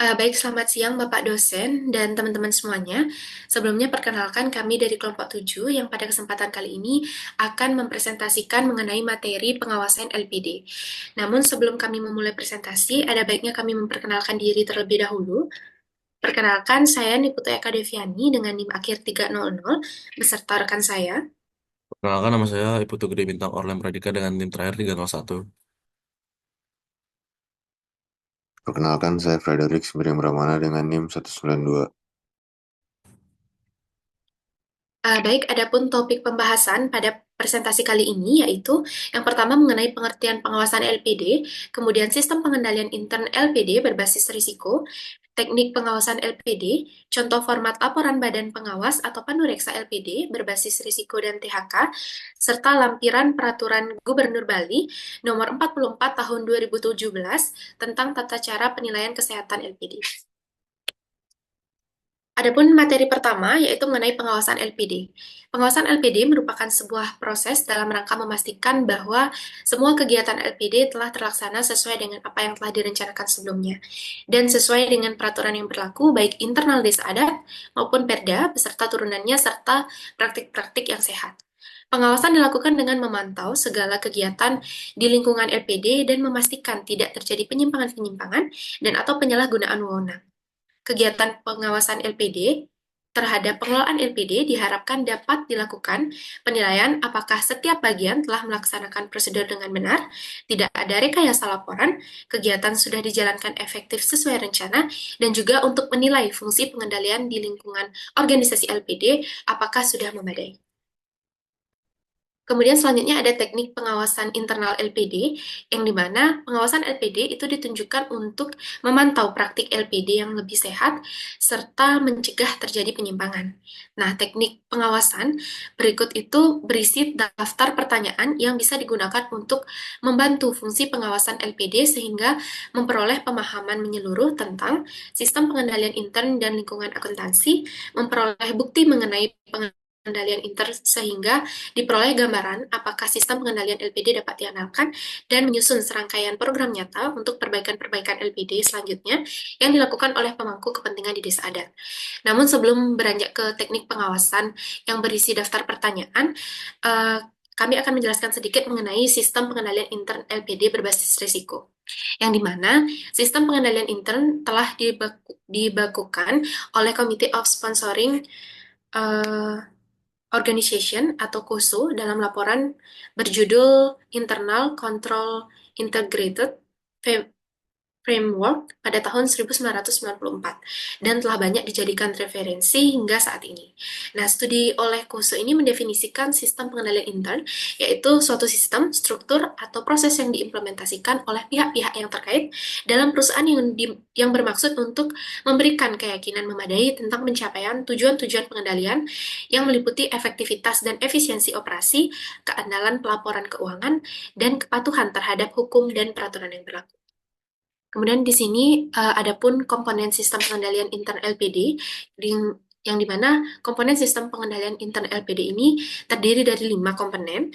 Baik, selamat siang Bapak dosen dan teman-teman semuanya. Sebelumnya perkenalkan kami dari kelompok 7 yang pada kesempatan kali ini akan mempresentasikan mengenai materi pengawasan LPD. Namun sebelum kami memulai presentasi, ada baiknya kami memperkenalkan diri terlebih dahulu. Perkenalkan, saya Niputu Eka Deviani dengan NIM akhir 300 beserta rekan saya. Perkenalkan nama saya Iputu Gede Bintang Orlem Pradika dengan tim terakhir 301. Perkenalkan, saya Frederick Sembiring Brahmana dengan NIM 192. Baik, adapun topik pembahasan pada presentasi kali ini yaitu yang pertama mengenai pengertian pengawasan LPD, kemudian sistem pengendalian intern LPD berbasis risiko, teknik pengawasan LPD, contoh format laporan badan pengawas atau panureksa LPD berbasis risiko dan THK, serta lampiran peraturan Gubernur Bali nomor 44 tahun 2017 tentang tata cara penilaian kesehatan LPD. Adapun materi pertama yaitu mengenai pengawasan LPD. Pengawasan LPD merupakan sebuah proses dalam rangka memastikan bahwa semua kegiatan LPD telah terlaksana sesuai dengan apa yang telah direncanakan sebelumnya dan sesuai dengan peraturan yang berlaku baik internal desa adat maupun Perda beserta turunannya serta praktik-praktik yang sehat. Pengawasan dilakukan dengan memantau segala kegiatan di lingkungan LPD dan memastikan tidak terjadi penyimpangan-penyimpangan dan atau penyalahgunaan wewenang. Kegiatan pengawasan LPD terhadap pengelolaan LPD diharapkan dapat dilakukan penilaian apakah setiap bagian telah melaksanakan prosedur dengan benar, tidak ada rekayasa laporan, kegiatan sudah dijalankan efektif sesuai rencana, dan juga untuk menilai fungsi pengendalian di lingkungan organisasi LPD apakah sudah memadai. Kemudian selanjutnya ada teknik pengawasan internal LPD, yang dimana pengawasan LPD itu ditunjukkan untuk memantau praktik LPD yang lebih sehat, serta mencegah terjadi penyimpangan. Nah, teknik pengawasan berikut itu berisi daftar pertanyaan yang bisa digunakan untuk membantu fungsi pengawasan LPD sehingga memperoleh pemahaman menyeluruh tentang sistem pengendalian intern dan lingkungan akuntansi, memperoleh bukti mengenai pengendalian intern sehingga diperoleh gambaran apakah sistem pengendalian LPD dapat diandalkan dan menyusun serangkaian program nyata untuk perbaikan-perbaikan LPD selanjutnya yang dilakukan oleh pemangku kepentingan di desa adat. Namun sebelum beranjak ke teknik pengawasan yang berisi daftar pertanyaan, kami akan menjelaskan sedikit mengenai sistem pengendalian intern LPD berbasis risiko, yang dimana sistem pengendalian intern telah dibakukan oleh Committee of Sponsoring Organization atau KOSO dalam laporan berjudul Internal Control Integrated Framework pada tahun 1994 dan telah banyak dijadikan referensi hingga saat ini. Nah, studi oleh KOSO ini mendefinisikan sistem pengendalian intern, yaitu suatu sistem, struktur, atau proses yang diimplementasikan oleh pihak-pihak yang terkait dalam perusahaan yang bermaksud untuk memberikan keyakinan memadai tentang pencapaian tujuan-tujuan pengendalian yang meliputi efektivitas dan efisiensi operasi, keandalan pelaporan keuangan, dan kepatuhan terhadap hukum dan peraturan yang berlaku. Kemudian di sini ada pun komponen sistem pengendalian intern LPD yang dimana komponen sistem pengendalian intern LPD ini terdiri dari 5 komponen.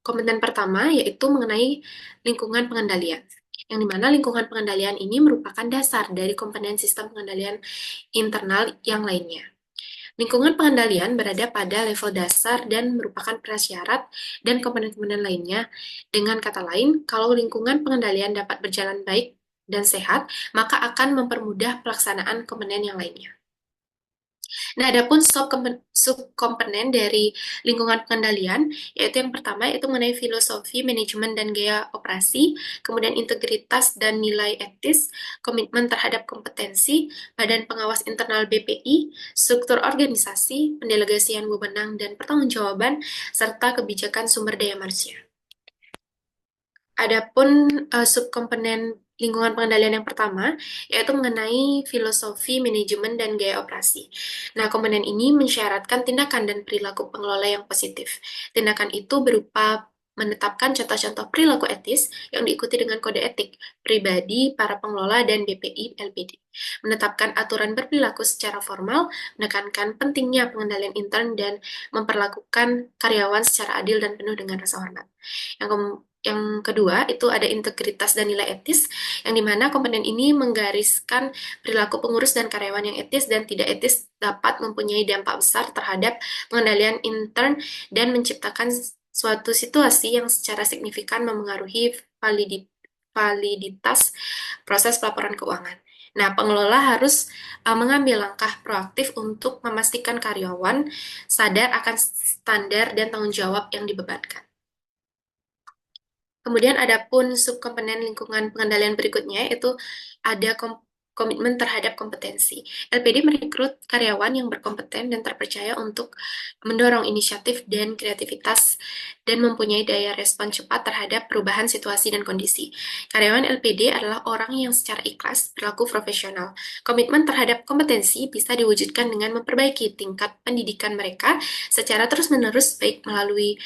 Komponen pertama yaitu mengenai lingkungan pengendalian, yang dimana lingkungan pengendalian ini merupakan dasar dari komponen sistem pengendalian internal yang lainnya. Lingkungan pengendalian berada pada level dasar dan merupakan prasyarat dan komponen-komponen lainnya. Dengan kata lain, kalau lingkungan pengendalian dapat berjalan baik dan sehat, maka akan mempermudah pelaksanaan komponen yang lainnya. Nah, adapun subkomponen dari lingkungan pengendalian, yaitu yang pertama yaitu mengenai filosofi, manajemen, dan gaya operasi, kemudian integritas dan nilai etis, komitmen terhadap kompetensi, badan pengawas internal BPI, struktur organisasi, pendelegasian wewenang dan pertanggungjawaban, serta kebijakan sumber daya manusia. Adapun subkomponen lingkungan pengendalian yang pertama, yaitu mengenai filosofi, manajemen, dan gaya operasi. Nah, komponen ini mensyaratkan tindakan dan perilaku pengelola yang positif. Tindakan itu berupa menetapkan contoh-contoh perilaku etis yang diikuti dengan kode etik pribadi para pengelola dan BPI LPD. Menetapkan aturan berperilaku secara formal, menekankan pentingnya pengendalian intern dan memperlakukan karyawan secara adil dan penuh dengan rasa hormat. Yang kedua itu ada integritas dan nilai etis, yang dimana komponen ini menggariskan perilaku pengurus dan karyawan yang etis dan tidak etis dapat mempunyai dampak besar terhadap pengendalian intern dan menciptakan suatu situasi yang secara signifikan memengaruhi validitas proses pelaporan keuangan. Nah, pengelola harus mengambil langkah proaktif untuk memastikan karyawan sadar akan standar dan tanggung jawab yang dibebankan. Kemudian ada pun subkomponen lingkungan pengendalian berikutnya, yaitu ada komitmen terhadap kompetensi. LPD merekrut karyawan yang berkompeten dan terpercaya untuk mendorong inisiatif dan kreativitas dan mempunyai daya respon cepat terhadap perubahan situasi dan kondisi. Karyawan LPD adalah orang yang secara ikhlas berlaku profesional. Komitmen terhadap kompetensi bisa diwujudkan dengan memperbaiki tingkat pendidikan mereka secara terus-menerus, baik melalui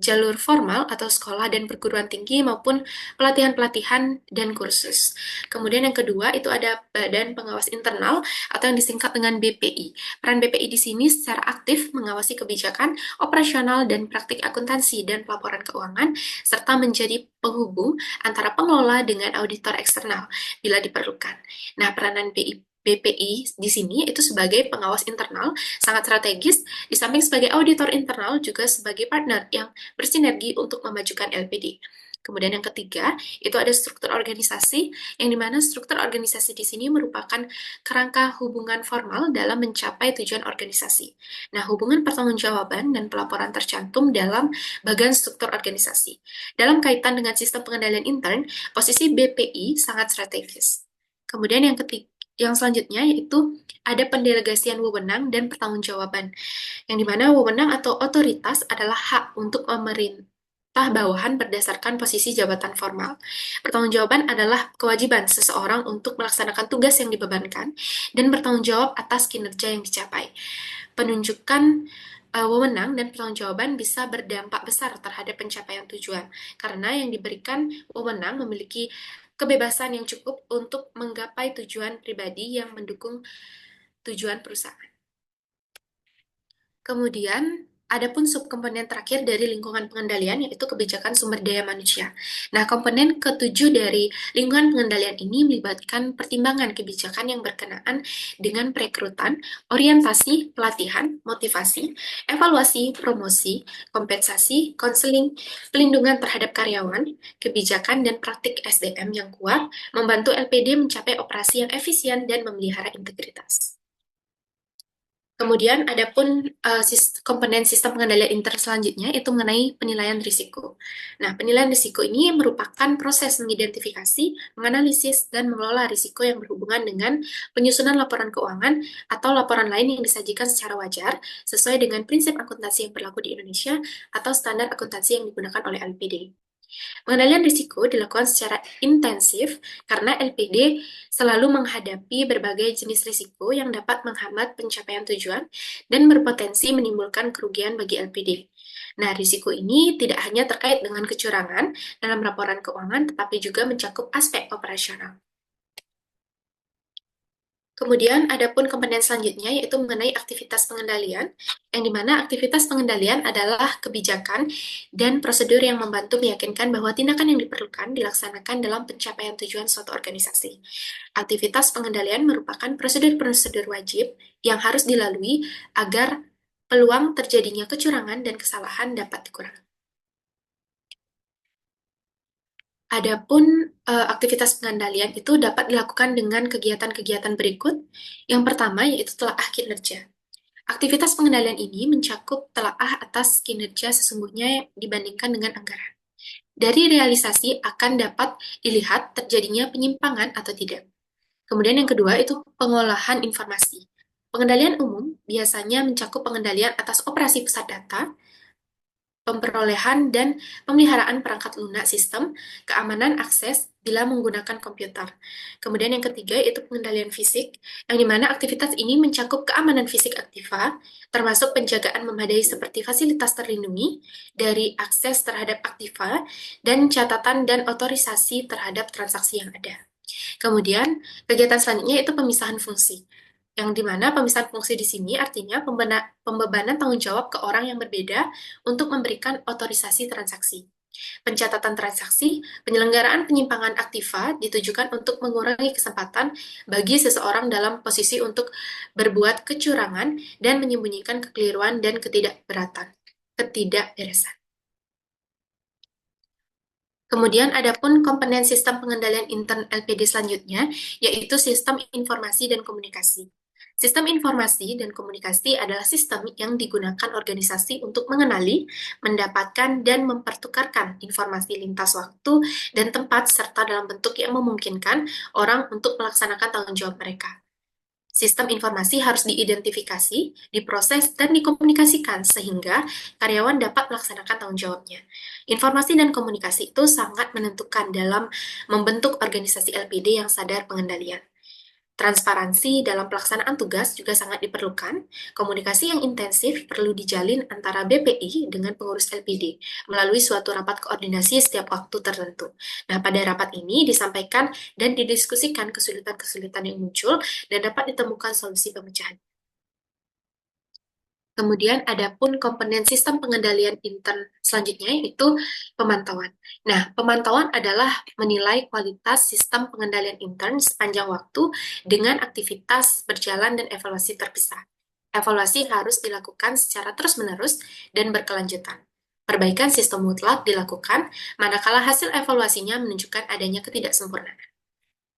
jalur formal atau sekolah dan perguruan tinggi maupun pelatihan-pelatihan dan kursus. Kemudian yang kedua itu ada Badan Pengawas Internal atau yang disingkat dengan BPI. Peran BPI di sini secara aktif mengawasi kebijakan, operasional, dan praktik akuntansi dan pelaporan keuangan, serta menjadi penghubung antara pengelola dengan auditor eksternal bila diperlukan. Nah, peranan BPI di sini itu sebagai pengawas internal sangat strategis, di samping sebagai auditor internal juga sebagai partner yang bersinergi untuk memajukan LPD. Kemudian yang ketiga, itu ada struktur organisasi, yang dimana struktur organisasi di sini merupakan kerangka hubungan formal dalam mencapai tujuan organisasi. Nah, hubungan pertanggungjawaban dan pelaporan tercantum dalam bagian struktur organisasi. Dalam kaitan dengan sistem pengendalian intern, posisi BPI sangat strategis. Kemudian yang selanjutnya yaitu ada pendelegasian wewenang dan pertanggungjawaban, yang dimana wewenang atau otoritas adalah hak untuk pemerintah bawahan berdasarkan posisi jabatan formal. Pertanggungjawaban adalah kewajiban seseorang untuk melaksanakan tugas yang dibebankan dan bertanggung jawab atas kinerja yang dicapai. Penunjukan wewenang dan pertanggungjawaban bisa berdampak besar terhadap pencapaian tujuan, karena yang diberikan wewenang memiliki kebebasan yang cukup untuk menggapai tujuan pribadi yang mendukung tujuan perusahaan. Kemudian, ada pun subkomponen terakhir dari lingkungan pengendalian, yaitu kebijakan sumber daya manusia. Nah, komponen ketujuh dari lingkungan pengendalian ini melibatkan pertimbangan kebijakan yang berkenaan dengan perekrutan, orientasi, pelatihan, motivasi, evaluasi, promosi, kompensasi, konseling, pelindungan terhadap karyawan, kebijakan dan praktik SDM yang kuat, membantu LPD mencapai operasi yang efisien dan memelihara integritas. Kemudian ada pun komponen sistem pengendalian intern selanjutnya, itu mengenai penilaian risiko. Nah, penilaian risiko ini merupakan proses mengidentifikasi, menganalisis, dan mengelola risiko yang berhubungan dengan penyusunan laporan keuangan atau laporan lain yang disajikan secara wajar sesuai dengan prinsip akuntansi yang berlaku di Indonesia atau standar akuntansi yang digunakan oleh LPD. Pengendalian risiko dilakukan secara intensif karena LPD selalu menghadapi berbagai jenis risiko yang dapat menghambat pencapaian tujuan dan berpotensi menimbulkan kerugian bagi LPD. Nah, risiko ini tidak hanya terkait dengan kecurangan dalam laporan keuangan, tetapi juga mencakup aspek operasional. Kemudian ada pun komponen selanjutnya, yaitu mengenai aktivitas pengendalian, yang dimana aktivitas pengendalian adalah kebijakan dan prosedur yang membantu meyakinkan bahwa tindakan yang diperlukan dilaksanakan dalam pencapaian tujuan suatu organisasi. Aktivitas pengendalian merupakan prosedur-prosedur wajib yang harus dilalui agar peluang terjadinya kecurangan dan kesalahan dapat dikurangi. Adapun aktivitas pengendalian itu dapat dilakukan dengan kegiatan-kegiatan berikut. Yang pertama yaitu telaah kinerja. Aktivitas pengendalian ini mencakup telaah atas kinerja sesungguhnya dibandingkan dengan anggaran. Dari realisasi akan dapat dilihat terjadinya penyimpangan atau tidak. Kemudian yang kedua itu pengolahan informasi. Pengendalian umum biasanya mencakup pengendalian atas operasi pusat data, pemperolehan dan pemeliharaan perangkat lunak sistem, keamanan akses bila menggunakan komputer. Kemudian yang ketiga itu pengendalian fisik, yang dimana aktivitas ini mencakup keamanan fisik aktiva, termasuk penjagaan memadai seperti fasilitas terlindungi dari akses terhadap aktiva, dan catatan dan otorisasi terhadap transaksi yang ada. Kemudian, kegiatan selanjutnya itu pemisahan fungsi, yang dimana pemisahan fungsi di sini artinya pembebanan tanggung jawab ke orang yang berbeda untuk memberikan otorisasi transaksi. Pencatatan transaksi, penyelenggaraan penyimpangan aktiva ditujukan untuk mengurangi kesempatan bagi seseorang dalam posisi untuk berbuat kecurangan dan menyembunyikan kekeliruan dan ketidakberesan. Kemudian ada pun komponen sistem pengendalian intern LPD selanjutnya, yaitu sistem informasi dan komunikasi. Sistem informasi dan komunikasi adalah sistem yang digunakan organisasi untuk mengenali, mendapatkan, dan mempertukarkan informasi lintas waktu dan tempat serta dalam bentuk yang memungkinkan orang untuk melaksanakan tanggung jawab mereka. Sistem informasi harus diidentifikasi, diproses, dan dikomunikasikan sehingga karyawan dapat melaksanakan tanggung jawabnya. Informasi dan komunikasi itu sangat menentukan dalam membentuk organisasi LPD yang sadar pengendalian. Transparansi dalam pelaksanaan tugas juga sangat diperlukan. Komunikasi yang intensif perlu dijalin antara BPI dengan pengurus LPD melalui suatu rapat koordinasi setiap waktu tertentu. Nah, pada rapat ini disampaikan dan didiskusikan kesulitan-kesulitan yang muncul dan dapat ditemukan solusi pemecahan. Kemudian ada pun komponen sistem pengendalian intern selanjutnya yaitu pemantauan. Nah, pemantauan adalah menilai kualitas sistem pengendalian intern sepanjang waktu dengan aktivitas berjalan dan evaluasi terpisah. Evaluasi harus dilakukan secara terus-menerus dan berkelanjutan. Perbaikan sistem mutlak dilakukan manakala hasil evaluasinya menunjukkan adanya ketidaksempurnaan.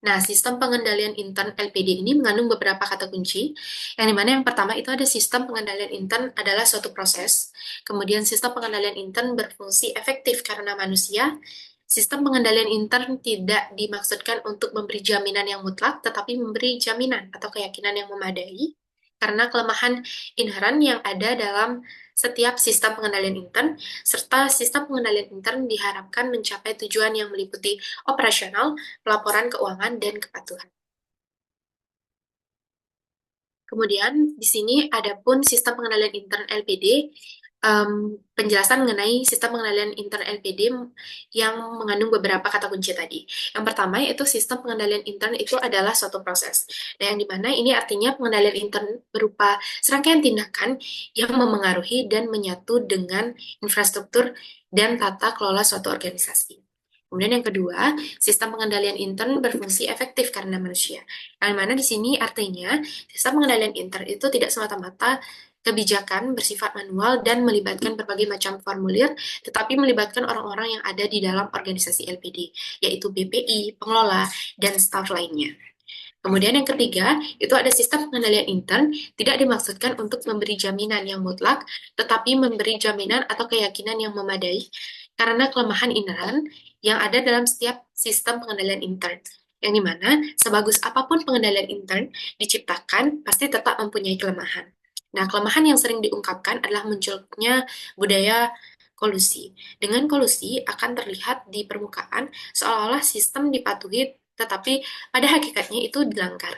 Nah, sistem pengendalian intern LPD ini mengandung beberapa kata kunci, yang dimana yang pertama itu ada sistem pengendalian intern adalah suatu proses, kemudian sistem pengendalian intern berfungsi efektif karena manusia, sistem pengendalian intern tidak dimaksudkan untuk memberi jaminan yang mutlak, tetapi memberi jaminan atau keyakinan yang memadai, karena kelemahan inheren yang ada dalam setiap sistem pengendalian intern, serta sistem pengendalian intern diharapkan mencapai tujuan yang meliputi operasional, pelaporan keuangan, dan kepatuhan. Kemudian di sini ada pun sistem pengendalian intern LPD, penjelasan mengenai sistem pengendalian intern LPD yang mengandung beberapa kata kunci tadi. Yang pertama yaitu sistem pengendalian intern itu adalah suatu proses. Nah, yang dimana ini artinya pengendalian intern berupa serangkaian tindakan yang memengaruhi dan menyatu dengan infrastruktur dan tata kelola suatu organisasi. Kemudian yang kedua, sistem pengendalian intern berfungsi efektif karena manusia. Yang mana di sini artinya sistem pengendalian intern itu tidak semata-mata kebijakan bersifat manual dan melibatkan berbagai macam formulir, tetapi melibatkan orang-orang yang ada di dalam organisasi LPD, yaitu BPI, pengelola, dan staf lainnya. Kemudian yang ketiga, itu ada sistem pengendalian intern, tidak dimaksudkan untuk memberi jaminan yang mutlak, tetapi memberi jaminan atau keyakinan yang memadai, karena kelemahan inheren yang ada dalam setiap sistem pengendalian intern. Yang dimana, sebagus apapun pengendalian intern diciptakan, pasti tetap mempunyai kelemahan. Nah, kelemahan yang sering diungkapkan adalah munculnya budaya kolusi. Dengan kolusi akan terlihat di permukaan seolah-olah sistem dipatuhi, tetapi pada hakikatnya itu dilanggar.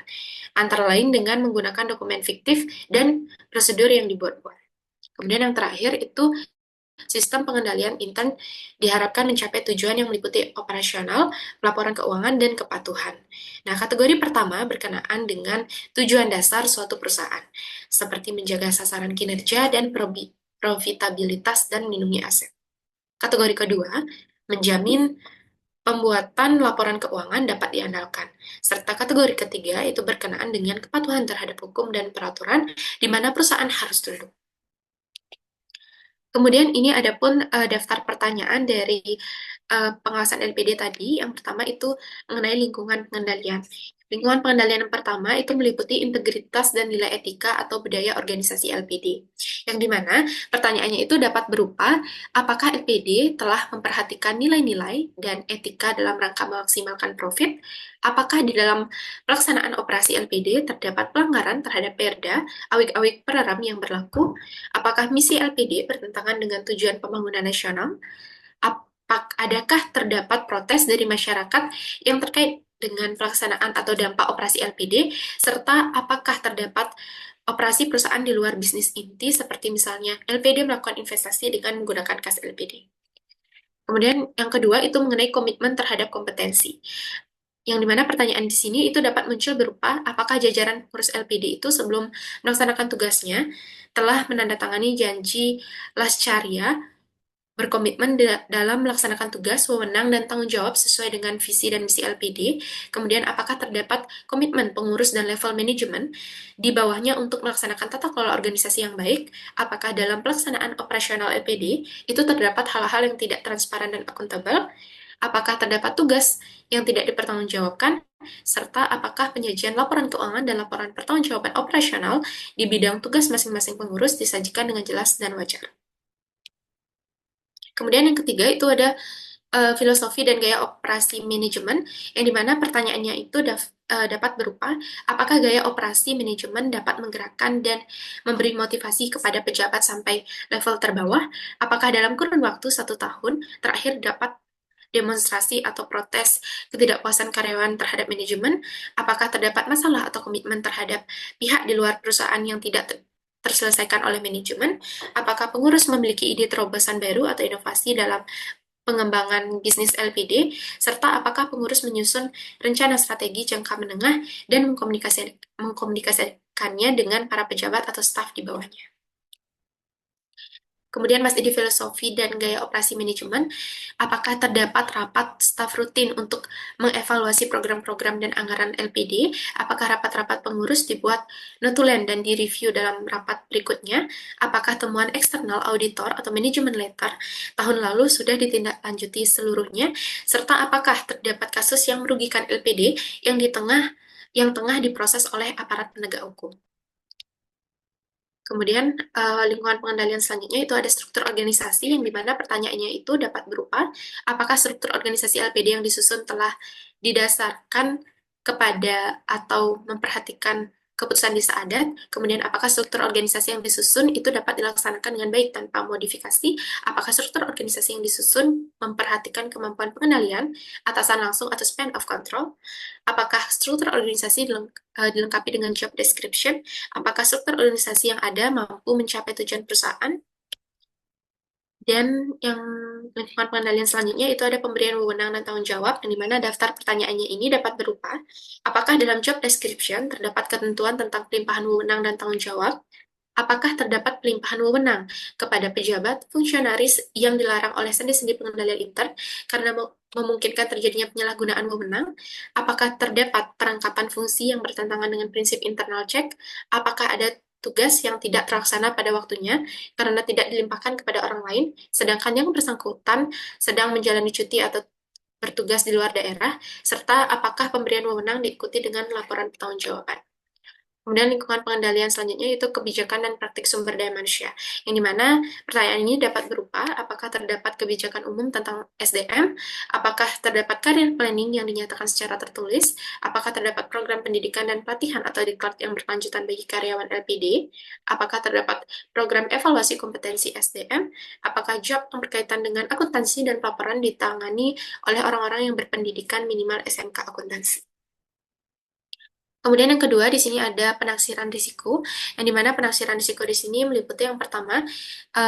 Antara lain dengan menggunakan dokumen fiktif dan prosedur yang dibuat-buat. Kemudian yang terakhir itu sistem pengendalian intern diharapkan mencapai tujuan yang meliputi operasional, pelaporan keuangan, dan kepatuhan. Nah, kategori pertama berkenaan dengan tujuan dasar suatu perusahaan, seperti menjaga sasaran kinerja dan profitabilitas dan melindungi aset. Kategori kedua, menjamin pembuatan laporan keuangan dapat diandalkan. Serta kategori ketiga itu berkenaan dengan kepatuhan terhadap hukum dan peraturan di mana perusahaan harus tunduk. Kemudian ini ada pun daftar pertanyaan dari pengawasan LPD tadi. Yang pertama itu mengenai lingkungan pengendalian. Lingkungan pengendalian yang pertama itu meliputi integritas dan nilai etika atau budaya organisasi LPD. Yang dimana pertanyaannya itu dapat berupa, apakah LPD telah memperhatikan nilai-nilai dan etika dalam rangka memaksimalkan profit? Apakah di dalam pelaksanaan operasi LPD terdapat pelanggaran terhadap perda, awik-awik pereram yang berlaku? Apakah misi LPD bertentangan dengan tujuan pembangunan nasional? Adakah terdapat protes dari masyarakat yang terkait dengan pelaksanaan atau dampak operasi LPD, serta apakah terdapat operasi perusahaan di luar bisnis inti, seperti misalnya LPD melakukan investasi dengan menggunakan kas LPD. Kemudian yang kedua itu mengenai komitmen terhadap kompetensi. Yang dimana pertanyaan di sini itu dapat muncul berupa apakah jajaran pengurus LPD itu sebelum melaksanakan tugasnya telah menandatangani janji lascaria berkomitmen dalam melaksanakan tugas, wewenang, dan tanggung jawab sesuai dengan visi dan misi LPD. Kemudian, apakah terdapat komitmen pengurus dan level manajemen di bawahnya untuk melaksanakan tata kelola organisasi yang baik? Apakah dalam pelaksanaan operasional LPD itu terdapat hal-hal yang tidak transparan dan akuntabel? Apakah terdapat tugas yang tidak dipertanggungjawabkan? Serta apakah penyajian laporan keuangan dan laporan pertanggungjawaban operasional di bidang tugas masing-masing pengurus disajikan dengan jelas dan wajar? Kemudian yang ketiga itu ada filosofi dan gaya operasi manajemen, yang dimana pertanyaannya itu dapat berupa, apakah gaya operasi manajemen dapat menggerakkan dan memberi motivasi kepada pejabat sampai level terbawah? Apakah dalam kurun waktu 1 tahun terakhir dapat demonstrasi atau protes ketidakpuasan karyawan terhadap manajemen? Apakah terdapat masalah atau komitmen terhadap pihak di luar perusahaan yang tidak terselesaikan oleh manajemen? Apakah pengurus memiliki ide terobosan baru atau inovasi dalam pengembangan bisnis LPD, serta apakah pengurus menyusun rencana strategi jangka menengah dan mengkomunikasikannya dengan para pejabat atau staf di bawahnya. Kemudian masih di filosofi dan gaya operasi manajemen, apakah terdapat rapat staf rutin untuk mengevaluasi program-program dan anggaran LPD? Apakah rapat-rapat pengurus dibuat notulen dan direview dalam rapat berikutnya? Apakah temuan eksternal auditor atau manajemen letter tahun lalu sudah ditindaklanjuti seluruhnya? Serta apakah terdapat kasus yang merugikan LPD yang tengah diproses oleh aparat penegak hukum? Kemudian lingkungan pengendalian selanjutnya itu ada struktur organisasi, yang dimana pertanyaannya itu dapat berupa, apakah struktur organisasi LPD yang disusun telah didasarkan kepada atau memperhatikan keputusan desa adat, kemudian apakah struktur organisasi yang disusun itu dapat dilaksanakan dengan baik tanpa modifikasi, apakah struktur organisasi yang disusun memperhatikan kemampuan pengendalian, atasan langsung atau span of control, apakah struktur organisasi dilengkapi dengan job description, apakah struktur organisasi yang ada mampu mencapai tujuan perusahaan. Dan yang lingkungan pengendalian selanjutnya itu ada pemberian wewenang dan tanggung jawab, yang dimana daftar pertanyaannya ini dapat berupa, apakah dalam job description terdapat ketentuan tentang pelimpahan wewenang dan tanggung jawab? Apakah terdapat pelimpahan wewenang kepada pejabat, fungsionaris yang dilarang oleh sendi-sendi pengendalian intern karena memungkinkan terjadinya penyalahgunaan wewenang? Apakah terdapat perangkapan fungsi yang bertentangan dengan prinsip internal check? Apakah ada tugas yang tidak terlaksana pada waktunya karena tidak dilimpahkan kepada orang lain, sedangkan yang bersangkutan sedang menjalani cuti atau bertugas di luar daerah, serta apakah pemberian wewenang diikuti dengan laporan pertanggungjawaban? Kemudian lingkungan pengendalian selanjutnya itu kebijakan dan praktik sumber daya manusia, yang dimana pertanyaan ini dapat berupa, apakah terdapat kebijakan umum tentang SDM, apakah terdapat career planning yang dinyatakan secara tertulis, apakah terdapat program pendidikan dan pelatihan atau diklat yang berkelanjutan bagi karyawan LPD, apakah terdapat program evaluasi kompetensi SDM, apakah job yang berkaitan dengan akuntansi dan pelaporan ditangani oleh orang-orang yang berpendidikan minimal SMK akuntansi. Kemudian yang kedua, di sini ada penaksiran risiko, yang dimana penaksiran risiko di sini meliputi yang pertama,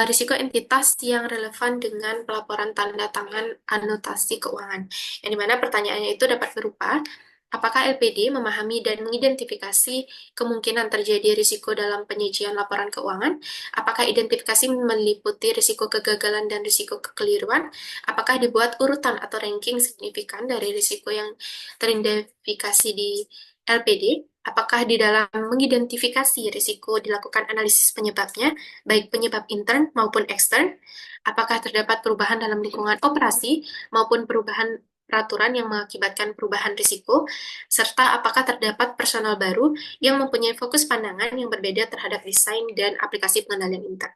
risiko entitas yang relevan dengan pelaporan tanda tangan anotasi keuangan, yang dimana pertanyaannya itu dapat berupa, apakah LPD memahami dan mengidentifikasi kemungkinan terjadi risiko dalam penyajian laporan keuangan? Apakah identifikasi meliputi risiko kegagalan dan risiko kekeliruan? Apakah dibuat urutan atau ranking signifikan dari risiko yang teridentifikasi di LPD? Apakah di dalam mengidentifikasi risiko dilakukan analisis penyebabnya, baik penyebab intern maupun ekstern? Apakah terdapat perubahan dalam lingkungan operasi maupun perubahan peraturan yang mengakibatkan perubahan risiko? Serta apakah terdapat personal baru yang mempunyai fokus pandangan yang berbeda terhadap desain dan aplikasi pengendalian intern?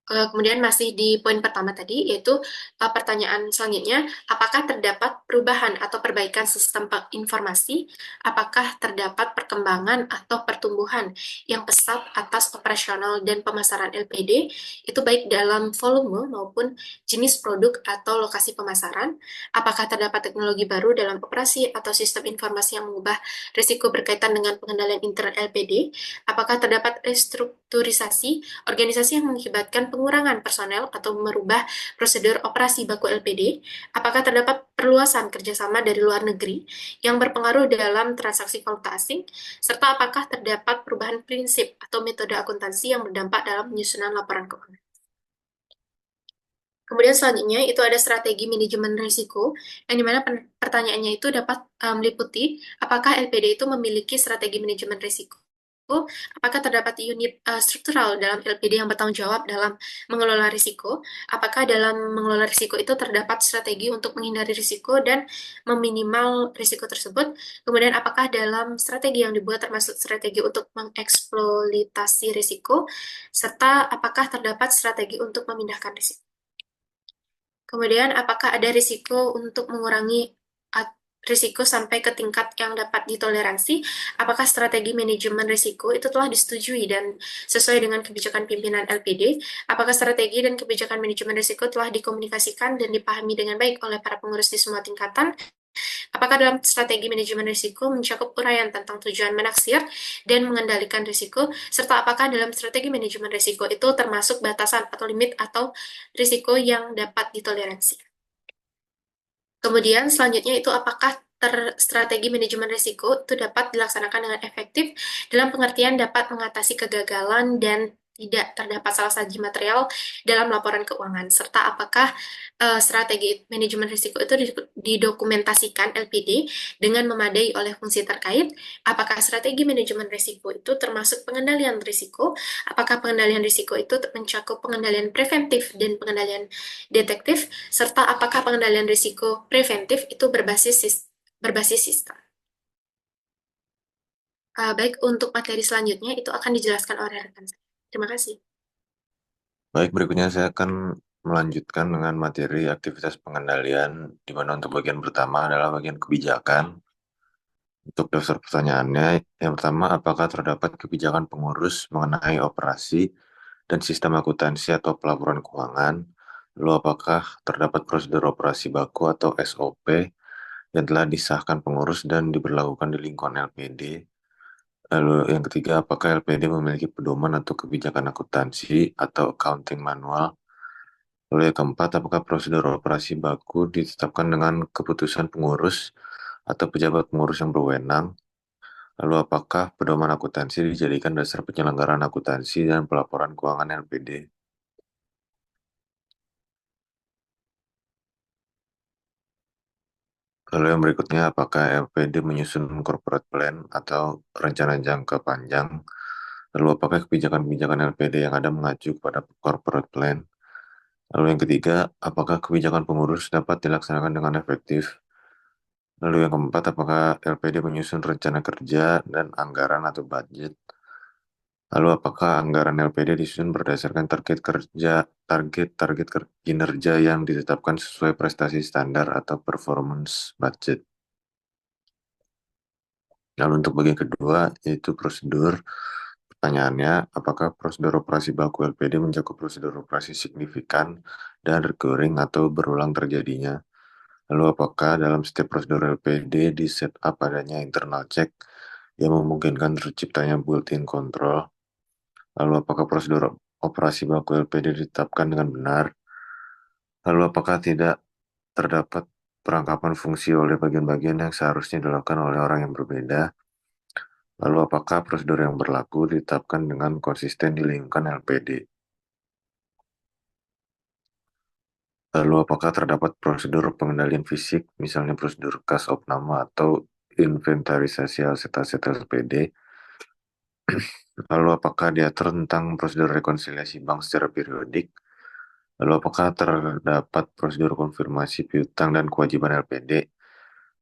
Kemudian masih di poin pertama tadi, yaitu pertanyaan selanjutnya, apakah terdapat perubahan atau perbaikan sistem informasi? Apakah terdapat perkembangan atau pertumbuhan yang pesat atas operasional dan pemasaran LPD, itu baik dalam volume maupun jenis produk atau lokasi pemasaran? Apakah terdapat teknologi baru dalam operasi atau sistem informasi yang mengubah risiko berkaitan dengan pengendalian intern LPD? Apakah terdapat restrukturisasi organisasi yang mengakibatkan pengurangan personel atau merubah prosedur operasi baku LPD? Apakah terdapat perluasan kerjasama dari luar negeri yang berpengaruh dalam transaksi valuta asing? Serta apakah terdapat perubahan prinsip atau metode akuntansi yang berdampak dalam penyusunan laporan keuangan? Kemudian selanjutnya itu ada strategi manajemen risiko, yang dimana pertanyaannya itu dapat meliputi apakah LPD itu memiliki strategi manajemen risiko, apakah terdapat unit struktural dalam LPD yang bertanggung jawab dalam mengelola risiko, apakah dalam mengelola risiko itu terdapat strategi untuk menghindari risiko dan meminimal risiko tersebut, kemudian apakah dalam strategi yang dibuat termasuk strategi untuk mengeksploitasi risiko, serta apakah terdapat strategi untuk memindahkan risiko. Kemudian, apakah ada risiko untuk mengurangi risiko sampai ke tingkat yang dapat ditoleransi? Apakah strategi manajemen risiko itu telah disetujui dan sesuai dengan kebijakan pimpinan LPD? Apakah strategi dan kebijakan manajemen risiko telah dikomunikasikan dan dipahami dengan baik oleh para pengurus di semua tingkatan? Apakah dalam strategi manajemen risiko mencakup uraian tentang tujuan menaksir dan mengendalikan risiko, serta apakah dalam strategi manajemen risiko itu termasuk batasan atau limit atau risiko yang dapat ditoleransi. Kemudian selanjutnya itu apakah strategi manajemen risiko itu dapat dilaksanakan dengan efektif dalam pengertian dapat mengatasi kegagalan dan tidak terdapat salah saji material dalam laporan keuangan, serta apakah strategi manajemen risiko itu didokumentasikan LPD dengan memadai oleh fungsi terkait, apakah strategi manajemen risiko itu termasuk pengendalian risiko, apakah pengendalian risiko itu mencakup pengendalian preventif dan pengendalian detektif, serta apakah pengendalian risiko preventif itu berbasis sistem. Baik, untuk materi selanjutnya itu akan dijelaskan oleh rekan saya. Terima kasih. Baik, berikutnya saya akan melanjutkan dengan materi aktivitas pengendalian, di mana untuk bagian pertama adalah bagian kebijakan. Untuk dasar pertanyaannya, yang pertama, apakah terdapat kebijakan pengurus mengenai operasi dan sistem akuntansi atau pelaporan keuangan? Lalu, apakah terdapat prosedur operasi baku atau SOP yang telah disahkan pengurus dan diberlakukan di lingkungan LPD? Lalu yang ketiga, apakah LPD memiliki pedoman atau kebijakan akuntansi atau accounting manual? Lalu yang keempat, apakah prosedur operasi baku ditetapkan dengan keputusan pengurus atau pejabat pengurus yang berwenang? Lalu apakah pedoman akuntansi dijadikan dasar penyelenggaraan akuntansi dan pelaporan keuangan LPD? Lalu yang berikutnya, apakah LPD menyusun corporate plan atau rencana jangka panjang? Lalu apakah kebijakan-kebijakan LPD yang ada mengacu kepada corporate plan? Lalu yang ketiga, apakah kebijakan pengurus dapat dilaksanakan dengan efektif? Lalu yang keempat, apakah LPD menyusun rencana kerja dan anggaran atau budget? Lalu apakah anggaran LPD disusun berdasarkan target kinerja yang ditetapkan sesuai prestasi standar atau performance budget? Lalu untuk bagian kedua, yaitu prosedur. Pertanyaannya, apakah prosedur operasi baku LPD mencakup prosedur operasi signifikan dan recurring atau berulang terjadinya? Lalu apakah dalam setiap prosedur LPD di setup adanya internal check yang memungkinkan terciptanya built-in control? Lalu apakah prosedur operasi baku LPD ditetapkan dengan benar? Lalu apakah tidak terdapat perangkapan fungsi oleh bagian-bagian yang seharusnya dilakukan oleh orang yang berbeda? Lalu apakah prosedur yang berlaku ditetapkan dengan konsisten di lingkungan LPD? Lalu apakah terdapat prosedur pengendalian fisik, misalnya prosedur kas opname atau inventarisasi aset-aset LPD? Lalu apakah diatur tentang prosedur rekonsiliasi bank secara periodik? Lalu apakah terdapat prosedur konfirmasi piutang dan kewajiban LPD?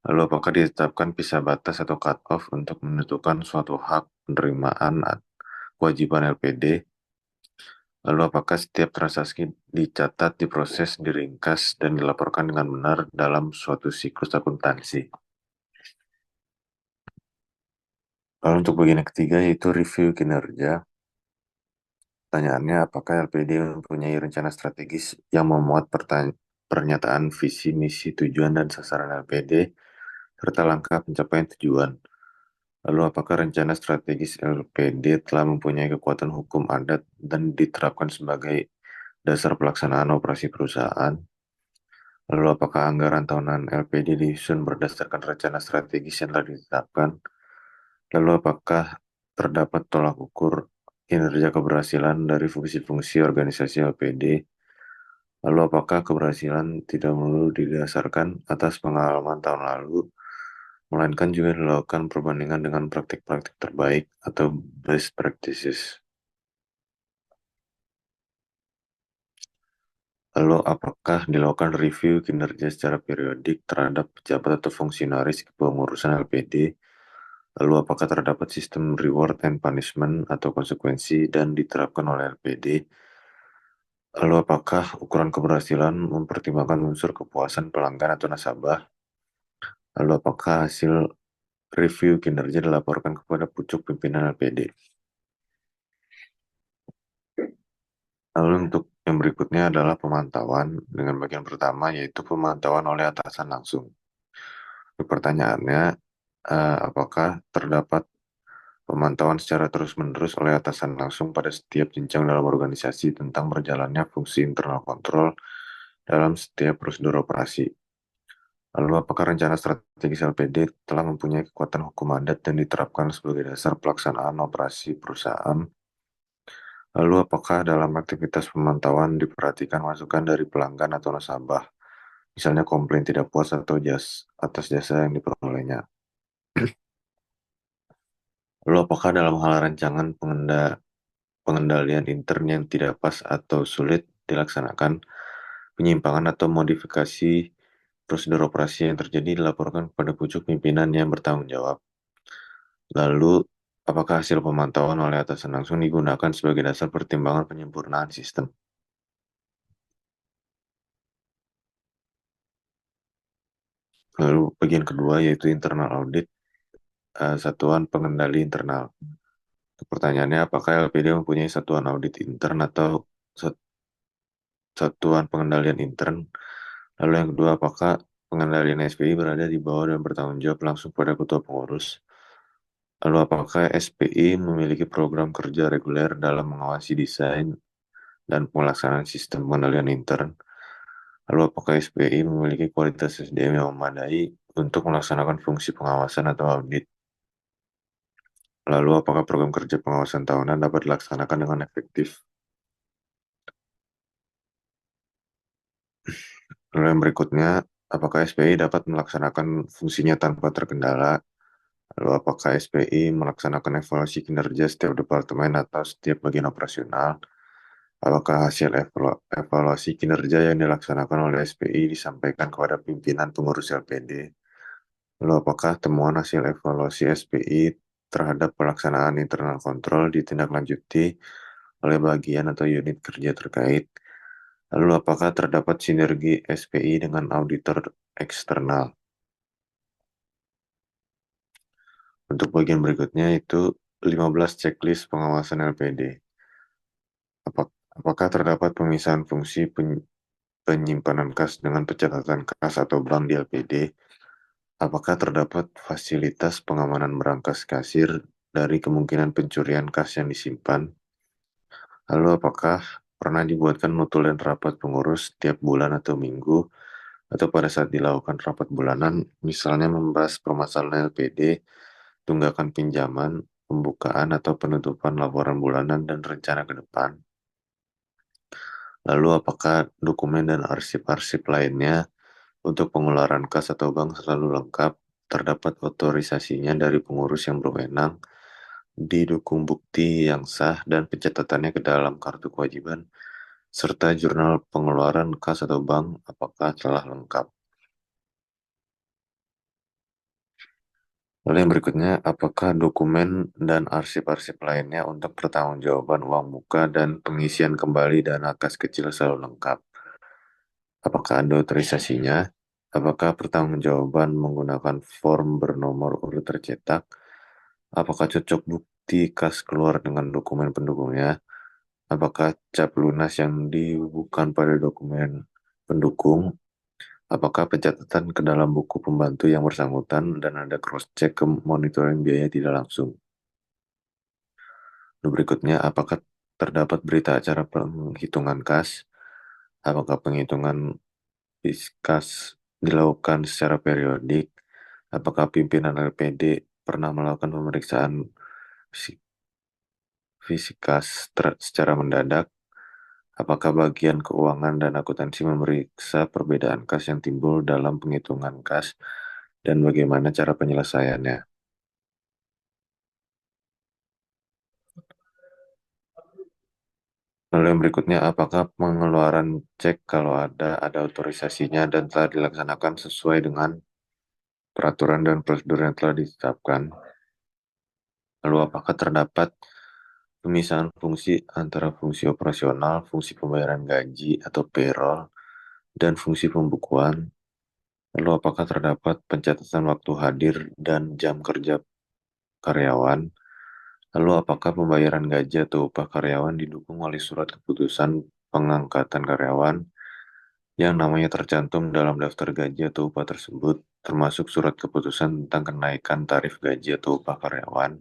Lalu apakah ditetapkan pisah batas atau cut-off untuk menentukan suatu hak penerimaan kewajiban LPD? Lalu apakah setiap transaksi dicatat, diproses, diringkas, dan dilaporkan dengan benar dalam suatu siklus akuntansi? Lalu untuk bagian ketiga yaitu review kinerja. Pertanyaannya, apakah LPD mempunyai rencana strategis yang memuat pernyataan visi, misi, tujuan, dan sasaran LPD, serta langkah pencapaian tujuan? Lalu apakah rencana strategis LPD telah mempunyai kekuatan hukum adat dan diterapkan sebagai dasar pelaksanaan operasi perusahaan? Lalu apakah anggaran tahunan LPD disusun berdasarkan rencana strategis yang telah ditetapkan? Lalu apakah terdapat tolak ukur kinerja keberhasilan dari fungsi-fungsi organisasi LPD? Lalu apakah keberhasilan tidak melulu didasarkan atas pengalaman tahun lalu, melainkan juga dilakukan perbandingan dengan praktik-praktik terbaik atau best practices? Lalu apakah dilakukan review kinerja secara periodik terhadap pejabat atau fungsionaris kepengurusan LPD? Lalu apakah terdapat sistem reward and punishment atau konsekuensi dan diterapkan oleh LPD? Lalu apakah ukuran keberhasilan mempertimbangkan unsur kepuasan pelanggan atau nasabah? Lalu apakah hasil review kinerja dilaporkan kepada pucuk pimpinan LPD? Lalu untuk yang berikutnya adalah pemantauan dengan bagian pertama yaitu pemantauan oleh atasan langsung. Pertanyaannya, apakah terdapat pemantauan secara terus-menerus oleh atasan langsung pada setiap jenjang dalam organisasi tentang berjalannya fungsi internal kontrol dalam setiap prosedur operasi? Lalu, apakah rencana strategis LPD telah mempunyai kekuatan hukum adat dan diterapkan sebagai dasar pelaksanaan operasi perusahaan? Lalu, apakah dalam aktivitas pemantauan diperhatikan masukan dari pelanggan atau nasabah, misalnya komplain tidak puas atau atas jasa yang diperolehnya? Lalu, apakah dalam hal rancangan pengendalian intern yang tidak pas atau sulit dilaksanakan, penyimpangan atau modifikasi prosedur operasi yang terjadi dilaporkan kepada pucuk pimpinan yang bertanggung jawab? Lalu, apakah hasil pemantauan oleh atasan langsung digunakan sebagai dasar pertimbangan penyempurnaan sistem? Lalu, bagian kedua yaitu internal audit, satuan pengendali internal. Pertanyaannya, apakah LPD mempunyai satuan audit intern atau satuan pengendalian intern? Lalu yang kedua, apakah pengendalian SPI berada di bawah dan bertanggung jawab langsung pada ketua pengurus? Lalu apakah SPI memiliki program kerja reguler dalam mengawasi desain dan pelaksanaan sistem pengendalian intern? Lalu apakah SPI memiliki kualitas SDM yang memadai untuk melaksanakan fungsi pengawasan atau audit? Lalu apakah program kerja pengawasan tahunan dapat dilaksanakan dengan efektif? Lalu yang berikutnya, apakah SPI dapat melaksanakan fungsinya tanpa terkendala? Lalu apakah SPI melaksanakan evaluasi kinerja setiap departemen atau setiap bagian operasional? Apakah hasil evaluasi kinerja yang dilaksanakan oleh SPI disampaikan kepada pimpinan pengurus LPD? Lalu apakah temuan hasil evaluasi SPI terhadap pelaksanaan internal kontrol ditindaklanjuti oleh bagian atau unit kerja terkait? Lalu apakah terdapat sinergi SPI dengan auditor eksternal? Untuk bagian berikutnya itu 15 checklist pengawasan LPD. Apakah terdapat pemisahan fungsi penyimpanan kas dengan pencatatan kas atau bank di LPD? Apakah terdapat fasilitas pengamanan berangkas kasir dari kemungkinan pencurian kas yang disimpan? Lalu apakah pernah dibuatkan notulen rapat pengurus setiap bulan atau minggu atau pada saat dilakukan rapat bulanan, misalnya membahas permasalahan LPD, tunggakan pinjaman, pembukaan atau penutupan laporan bulanan dan rencana ke depan? Lalu apakah dokumen dan arsip-arsip lainnya untuk pengeluaran kas atau bank selalu lengkap, terdapat otorisasinya dari pengurus yang berwenang, didukung bukti yang sah dan pencatatannya ke dalam kartu kewajiban, serta jurnal pengeluaran kas atau bank apakah telah lengkap? Lalu yang berikutnya, apakah dokumen dan arsip-arsip lainnya untuk pertanggungjawaban uang muka dan pengisian kembali dana kas kecil selalu lengkap? Apakah ada otorisasinya? Apakah pertanggungjawaban menggunakan form bernomor urut tercetak? Apakah cocok bukti kas keluar dengan dokumen pendukungnya? Apakah cap lunas yang dibubuhkan pada dokumen pendukung? Apakah pencatatan ke dalam buku pembantu yang bersangkutan dan ada cross-check ke monitoring biaya tidak langsung? Lalu berikutnya, apakah terdapat berita acara penghitungan kas? Apakah penghitungan kas dilakukan secara periodik? Apakah pimpinan LPD pernah melakukan pemeriksaan fisik kas secara mendadak? Apakah bagian keuangan dan akuntansi memeriksa perbedaan kas yang timbul dalam penghitungan kas dan bagaimana cara penyelesaiannya? Lalu yang berikutnya, apakah pengeluaran cek kalau ada otorisasinya dan telah dilaksanakan sesuai dengan peraturan dan prosedur yang telah ditetapkan? Lalu apakah terdapat pemisahan fungsi antara fungsi operasional, fungsi pembayaran gaji atau payroll, dan fungsi pembukuan? Lalu apakah terdapat pencatatan waktu hadir dan jam kerja karyawan? Lalu apakah pembayaran gaji atau upah karyawan didukung oleh surat keputusan pengangkatan karyawan yang namanya tercantum dalam daftar gaji atau upah tersebut, termasuk surat keputusan tentang kenaikan tarif gaji atau upah karyawan?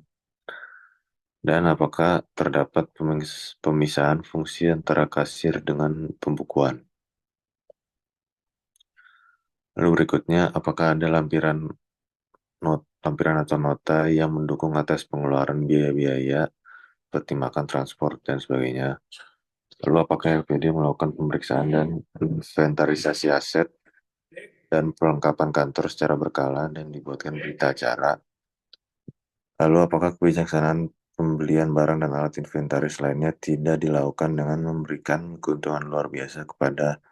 Dan apakah terdapat pemisahan fungsi antara kasir dengan pembukuan? Lalu berikutnya, apakah ada lampiran atau nota yang mendukung atas pengeluaran biaya-biaya seperti makan, transport, dan sebagainya? Lalu apakah LPD melakukan pemeriksaan dan inventarisasi aset dan perlengkapan kantor secara berkala dan dibuatkan berita acara? Lalu apakah kebijaksanaan pembelian barang dan alat inventaris lainnya tidak dilakukan dengan memberikan keuntungan luar biasa kepada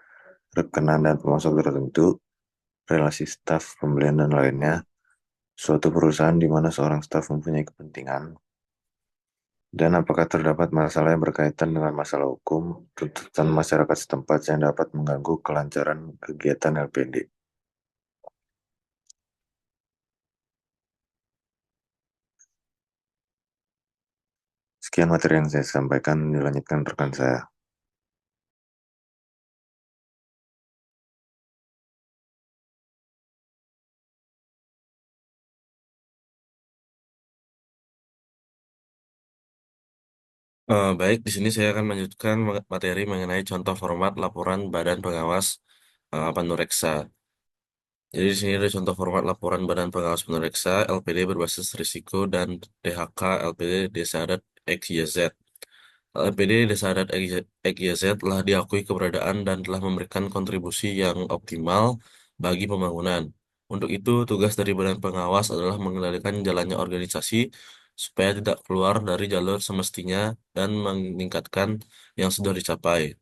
rekenan dan pemasok tertentu, relasi staf, pembelian, dan lainnya? Suatu perusahaan di mana seorang staf mempunyai kepentingan, dan apakah terdapat masalah yang berkaitan dengan masalah hukum, tuntutan masyarakat setempat yang dapat mengganggu kelancaran kegiatan LPD? Sekian materi yang saya sampaikan, dilanjutkan rekan saya. Baik, di sini saya akan melanjutkan materi mengenai contoh format laporan Badan Pengawas Panureksa. Jadi di sini ada contoh format laporan Badan Pengawas Pemeriksa LPD berbasis risiko dan DHK LPD Desa Adat XYZ. LPD Desa Adat XYZ telah diakui keberadaan dan telah memberikan kontribusi yang optimal bagi pembangunan. Untuk itu, tugas dari Badan Pengawas adalah mengendalikan jalannya organisasi supaya tidak keluar dari jalur semestinya dan meningkatkan yang sudah dicapai.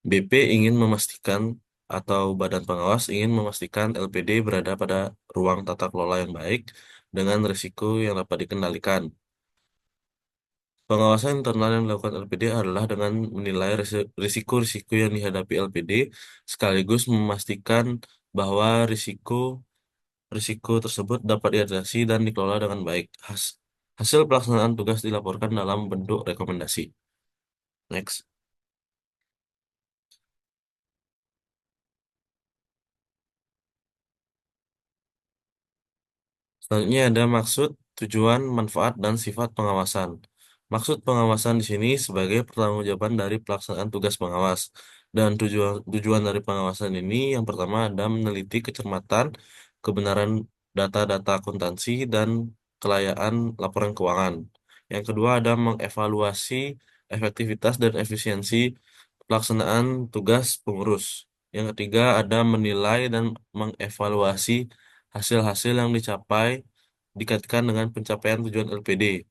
BP ingin memastikan atau Badan Pengawas ingin memastikan LPD berada pada ruang tata kelola yang baik dengan risiko yang dapat dikendalikan. Pengawasan internal yang dilakukan LPD adalah dengan menilai risiko-risiko yang dihadapi LPD sekaligus memastikan bahwa risiko tersebut dapat diatasi dan dikelola dengan baik. Hasil pelaksanaan tugas dilaporkan dalam bentuk rekomendasi. Next. Selanjutnya ada maksud, tujuan, manfaat, dan sifat pengawasan. Maksud pengawasan di sini sebagai pertanggungjawaban dari pelaksanaan tugas pengawas. Dan tujuan dari pengawasan ini yang pertama ada meneliti kecermatan, kebenaran data-data akuntansi, dan kelayaan laporan keuangan. Yang kedua ada mengevaluasi efektivitas dan efisiensi pelaksanaan tugas pengurus. Yang ketiga ada menilai dan mengevaluasi hasil-hasil yang dicapai dikaitkan dengan pencapaian tujuan LPD.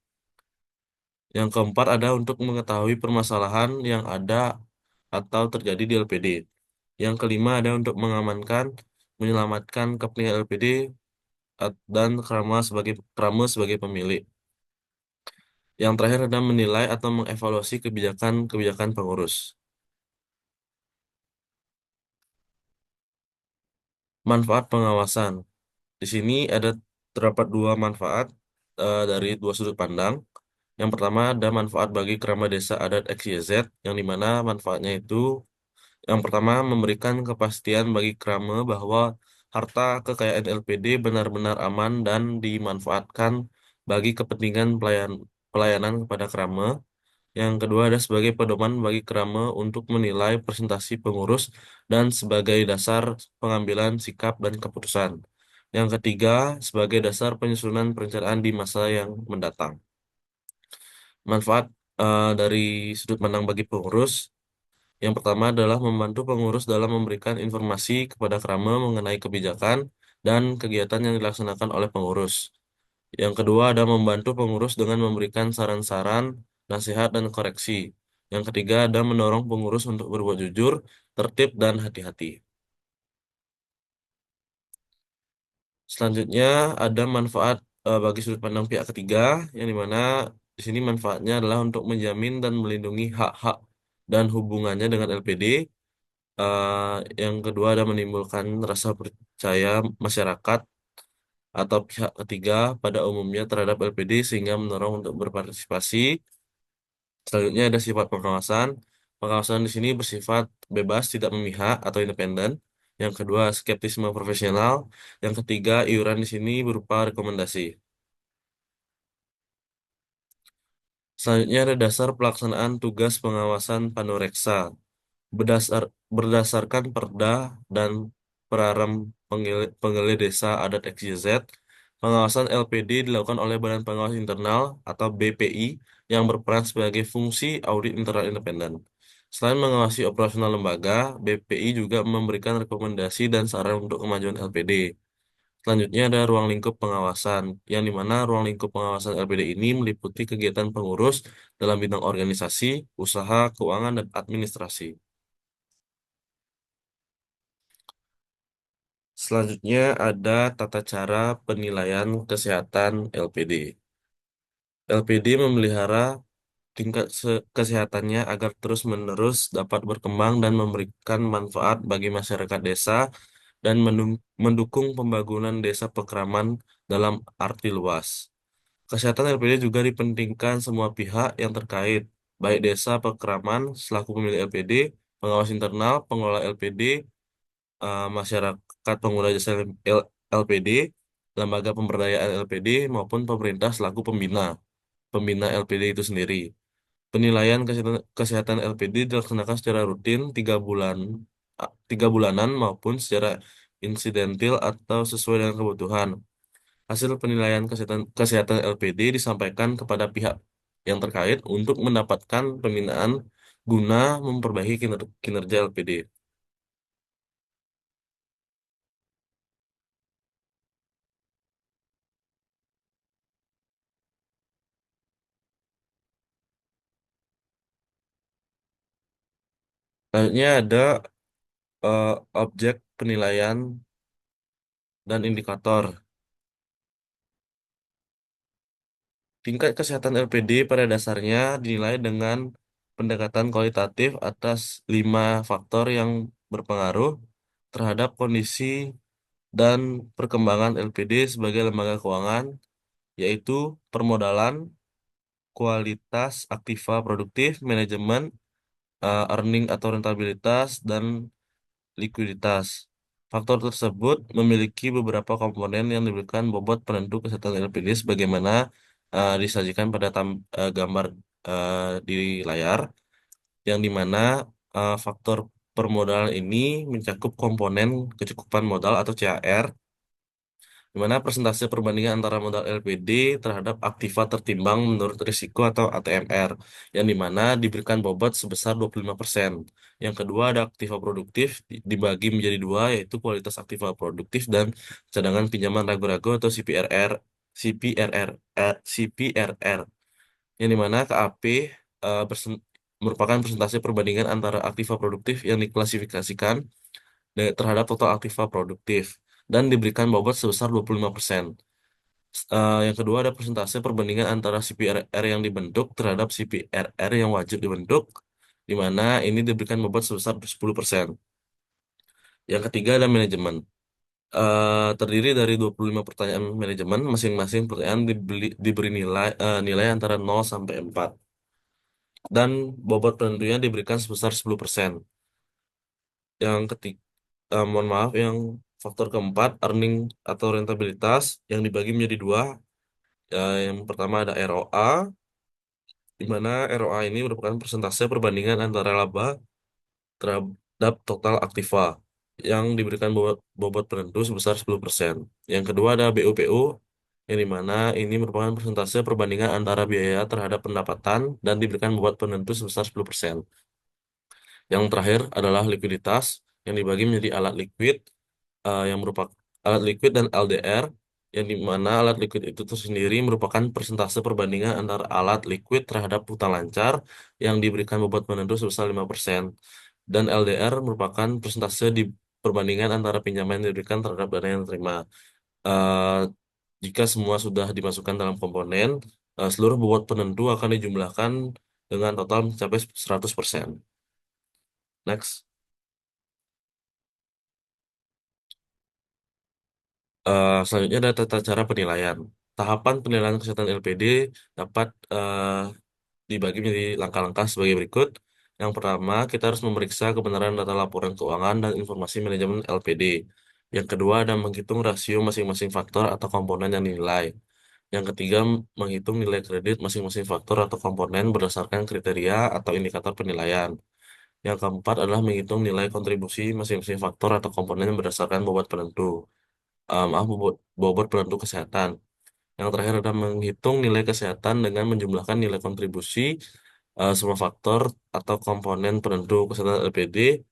Yang keempat ada untuk mengetahui permasalahan yang ada atau terjadi di LPD. Yang kelima ada untuk mengamankan, menyelamatkan kepentingan LPD dan krama sebagai pemilik. Yang terakhir ada menilai atau mengevaluasi kebijakan-kebijakan pengurus. Manfaat pengawasan. Di sini ada terdapat dua manfaat dari dua sudut pandang. Yang pertama ada manfaat bagi kerama desa adat XYZ, yang dimana manfaatnya itu yang pertama memberikan kepastian bagi kerama bahwa harta kekayaan LPD benar-benar aman dan dimanfaatkan bagi kepentingan pelayanan kepada kerama. Yang kedua ada sebagai pedoman bagi kerama untuk menilai presentasi pengurus dan sebagai dasar pengambilan sikap dan keputusan. Yang ketiga sebagai dasar penyusunan perencanaan di masa yang mendatang. Manfaat dari sudut pandang bagi pengurus, Yang pertama adalah membantu pengurus dalam memberikan informasi kepada Krame mengenai kebijakan dan kegiatan yang dilaksanakan oleh pengurus. Yang kedua ada membantu pengurus dengan memberikan saran-saran, nasihat, dan koreksi. Yang ketiga ada mendorong pengurus untuk berbuat jujur, tertib, dan hati-hati. Selanjutnya ada manfaat bagi sudut pandang pihak ketiga, yang dimana di sini manfaatnya adalah untuk menjamin dan melindungi hak-hak dan hubungannya dengan LPD. Yang kedua ada menimbulkan rasa percaya masyarakat atau pihak ketiga pada umumnya terhadap LPD sehingga mendorong untuk berpartisipasi. Selanjutnya ada sifat pengawasan. Pengawasan di sini bersifat bebas, tidak memihak atau independen. Yang kedua, skeptisme profesional. Yang ketiga, iuran di sini berupa rekomendasi. Selanjutnya ada dasar pelaksanaan tugas pengawasan Panoreksa. Berdasarkan Perda dan Peraram Pengele Desa Adat XYZ, pengawasan LPD dilakukan oleh Badan Pengawas Internal atau BPI yang berperan sebagai fungsi audit internal independen. Selain mengawasi operasional lembaga, BPI juga memberikan rekomendasi dan saran untuk kemajuan LPD. Selanjutnya ada ruang lingkup pengawasan, yang dimana ruang lingkup pengawasan LPD ini meliputi kegiatan pengurus dalam bidang organisasi, usaha, keuangan, dan administrasi. Selanjutnya ada tata cara penilaian kesehatan LPD. LPD memelihara tingkat kesehatannya agar terus-menerus dapat berkembang dan memberikan manfaat bagi masyarakat desa dan mendukung pembangunan desa Pekraman dalam arti luas. Kesehatan LPD juga dipentingkan semua pihak yang terkait, baik desa Pekraman selaku pemilik LPD, pengawas internal, pengelola LPD, masyarakat pengguna jasa LPD, lembaga pemberdayaan LPD, maupun pemerintah selaku pembina LPD itu sendiri. Penilaian kesehatan LPD dilaksanakan secara rutin 3 bulanan maupun secara insidentil atau sesuai dengan kebutuhan. Hasil penilaian kesehatan LPD disampaikan kepada pihak yang terkait untuk mendapatkan pembinaan guna memperbaiki kinerja LPD. Selanjutnya ada objek penilaian dan indikator. Tingkat kesehatan LPD pada dasarnya dinilai dengan pendekatan kualitatif atas 5 faktor yang berpengaruh terhadap kondisi dan perkembangan LPD sebagai lembaga keuangan, yaitu permodalan, kualitas aktiva produktif, manajemen, earning atau rentabilitas, dan likuiditas. Faktor tersebut memiliki beberapa komponen yang diberikan bobot penentu kesehatan LPD sebagaimana disajikan pada gambar di layar, yang dimana faktor permodalan ini mencakup komponen kecukupan modal atau CAR, di mana persentase perbandingan antara modal LPD terhadap aktiva tertimbang menurut risiko atau ATMR, yang dimana diberikan bobot sebesar 25%. Yang kedua ada aktiva produktif dibagi menjadi dua, yaitu kualitas aktiva produktif dan cadangan pinjaman ragu-ragu atau CPRR, yang dimana KAP merupakan persentase perbandingan antara aktiva produktif yang diklasifikasikan terhadap total aktiva produktif dan diberikan bobot sebesar 25%. Yang kedua ada persentase perbandingan antara CPRR yang dibentuk terhadap CPRR yang wajib dibentuk, di mana ini diberikan bobot sebesar 10%. Yang ketiga ada manajemen. Terdiri dari 25 pertanyaan manajemen, masing-masing pertanyaan diberi nilai antara 0 sampai 4. Dan bobot penentunya diberikan sebesar 10%. Yang ketiga, mohon maaf, yang faktor keempat, earning atau rentabilitas yang dibagi menjadi dua. Yang pertama ada ROA, di mana ROA ini merupakan persentase perbandingan antara laba terhadap total aktiva yang diberikan bobot penentu sebesar 10%. Yang kedua ada BUPU, yang dimana ini merupakan persentase perbandingan antara biaya terhadap pendapatan dan diberikan bobot penentu sebesar 10%. Yang terakhir adalah likuiditas yang dibagi menjadi alat likuid yang merupakan alat liquid dan LDR, yang dimana alat liquid itu tersendiri merupakan persentase perbandingan antara alat liquid terhadap hutang lancar yang diberikan bobot penentu sebesar 5%, dan LDR merupakan persentase di perbandingan antara pinjaman yang diberikan terhadap dana yang diterima. Eh, Jika semua sudah dimasukkan dalam komponen, seluruh bobot penentu akan dijumlahkan dengan total mencapai 100%. Next. Selanjutnya ada tata cara penilaian. Tahapan penilaian kesehatan LPD dapat dibagi menjadi langkah-langkah sebagai berikut. Yang pertama, kita harus memeriksa kebenaran data laporan keuangan dan informasi manajemen LPD. Yang kedua, ada menghitung rasio masing-masing faktor atau komponen yang dinilai. Yang ketiga, menghitung nilai kredit masing-masing faktor atau komponen berdasarkan kriteria atau indikator penilaian. Yang keempat adalah menghitung nilai kontribusi masing-masing faktor atau komponen berdasarkan bobot penentu. Bobot penentu kesehatan. Yang terakhir adalah menghitung nilai kesehatan dengan menjumlahkan nilai kontribusi semua faktor atau komponen penentu kesehatan LPD.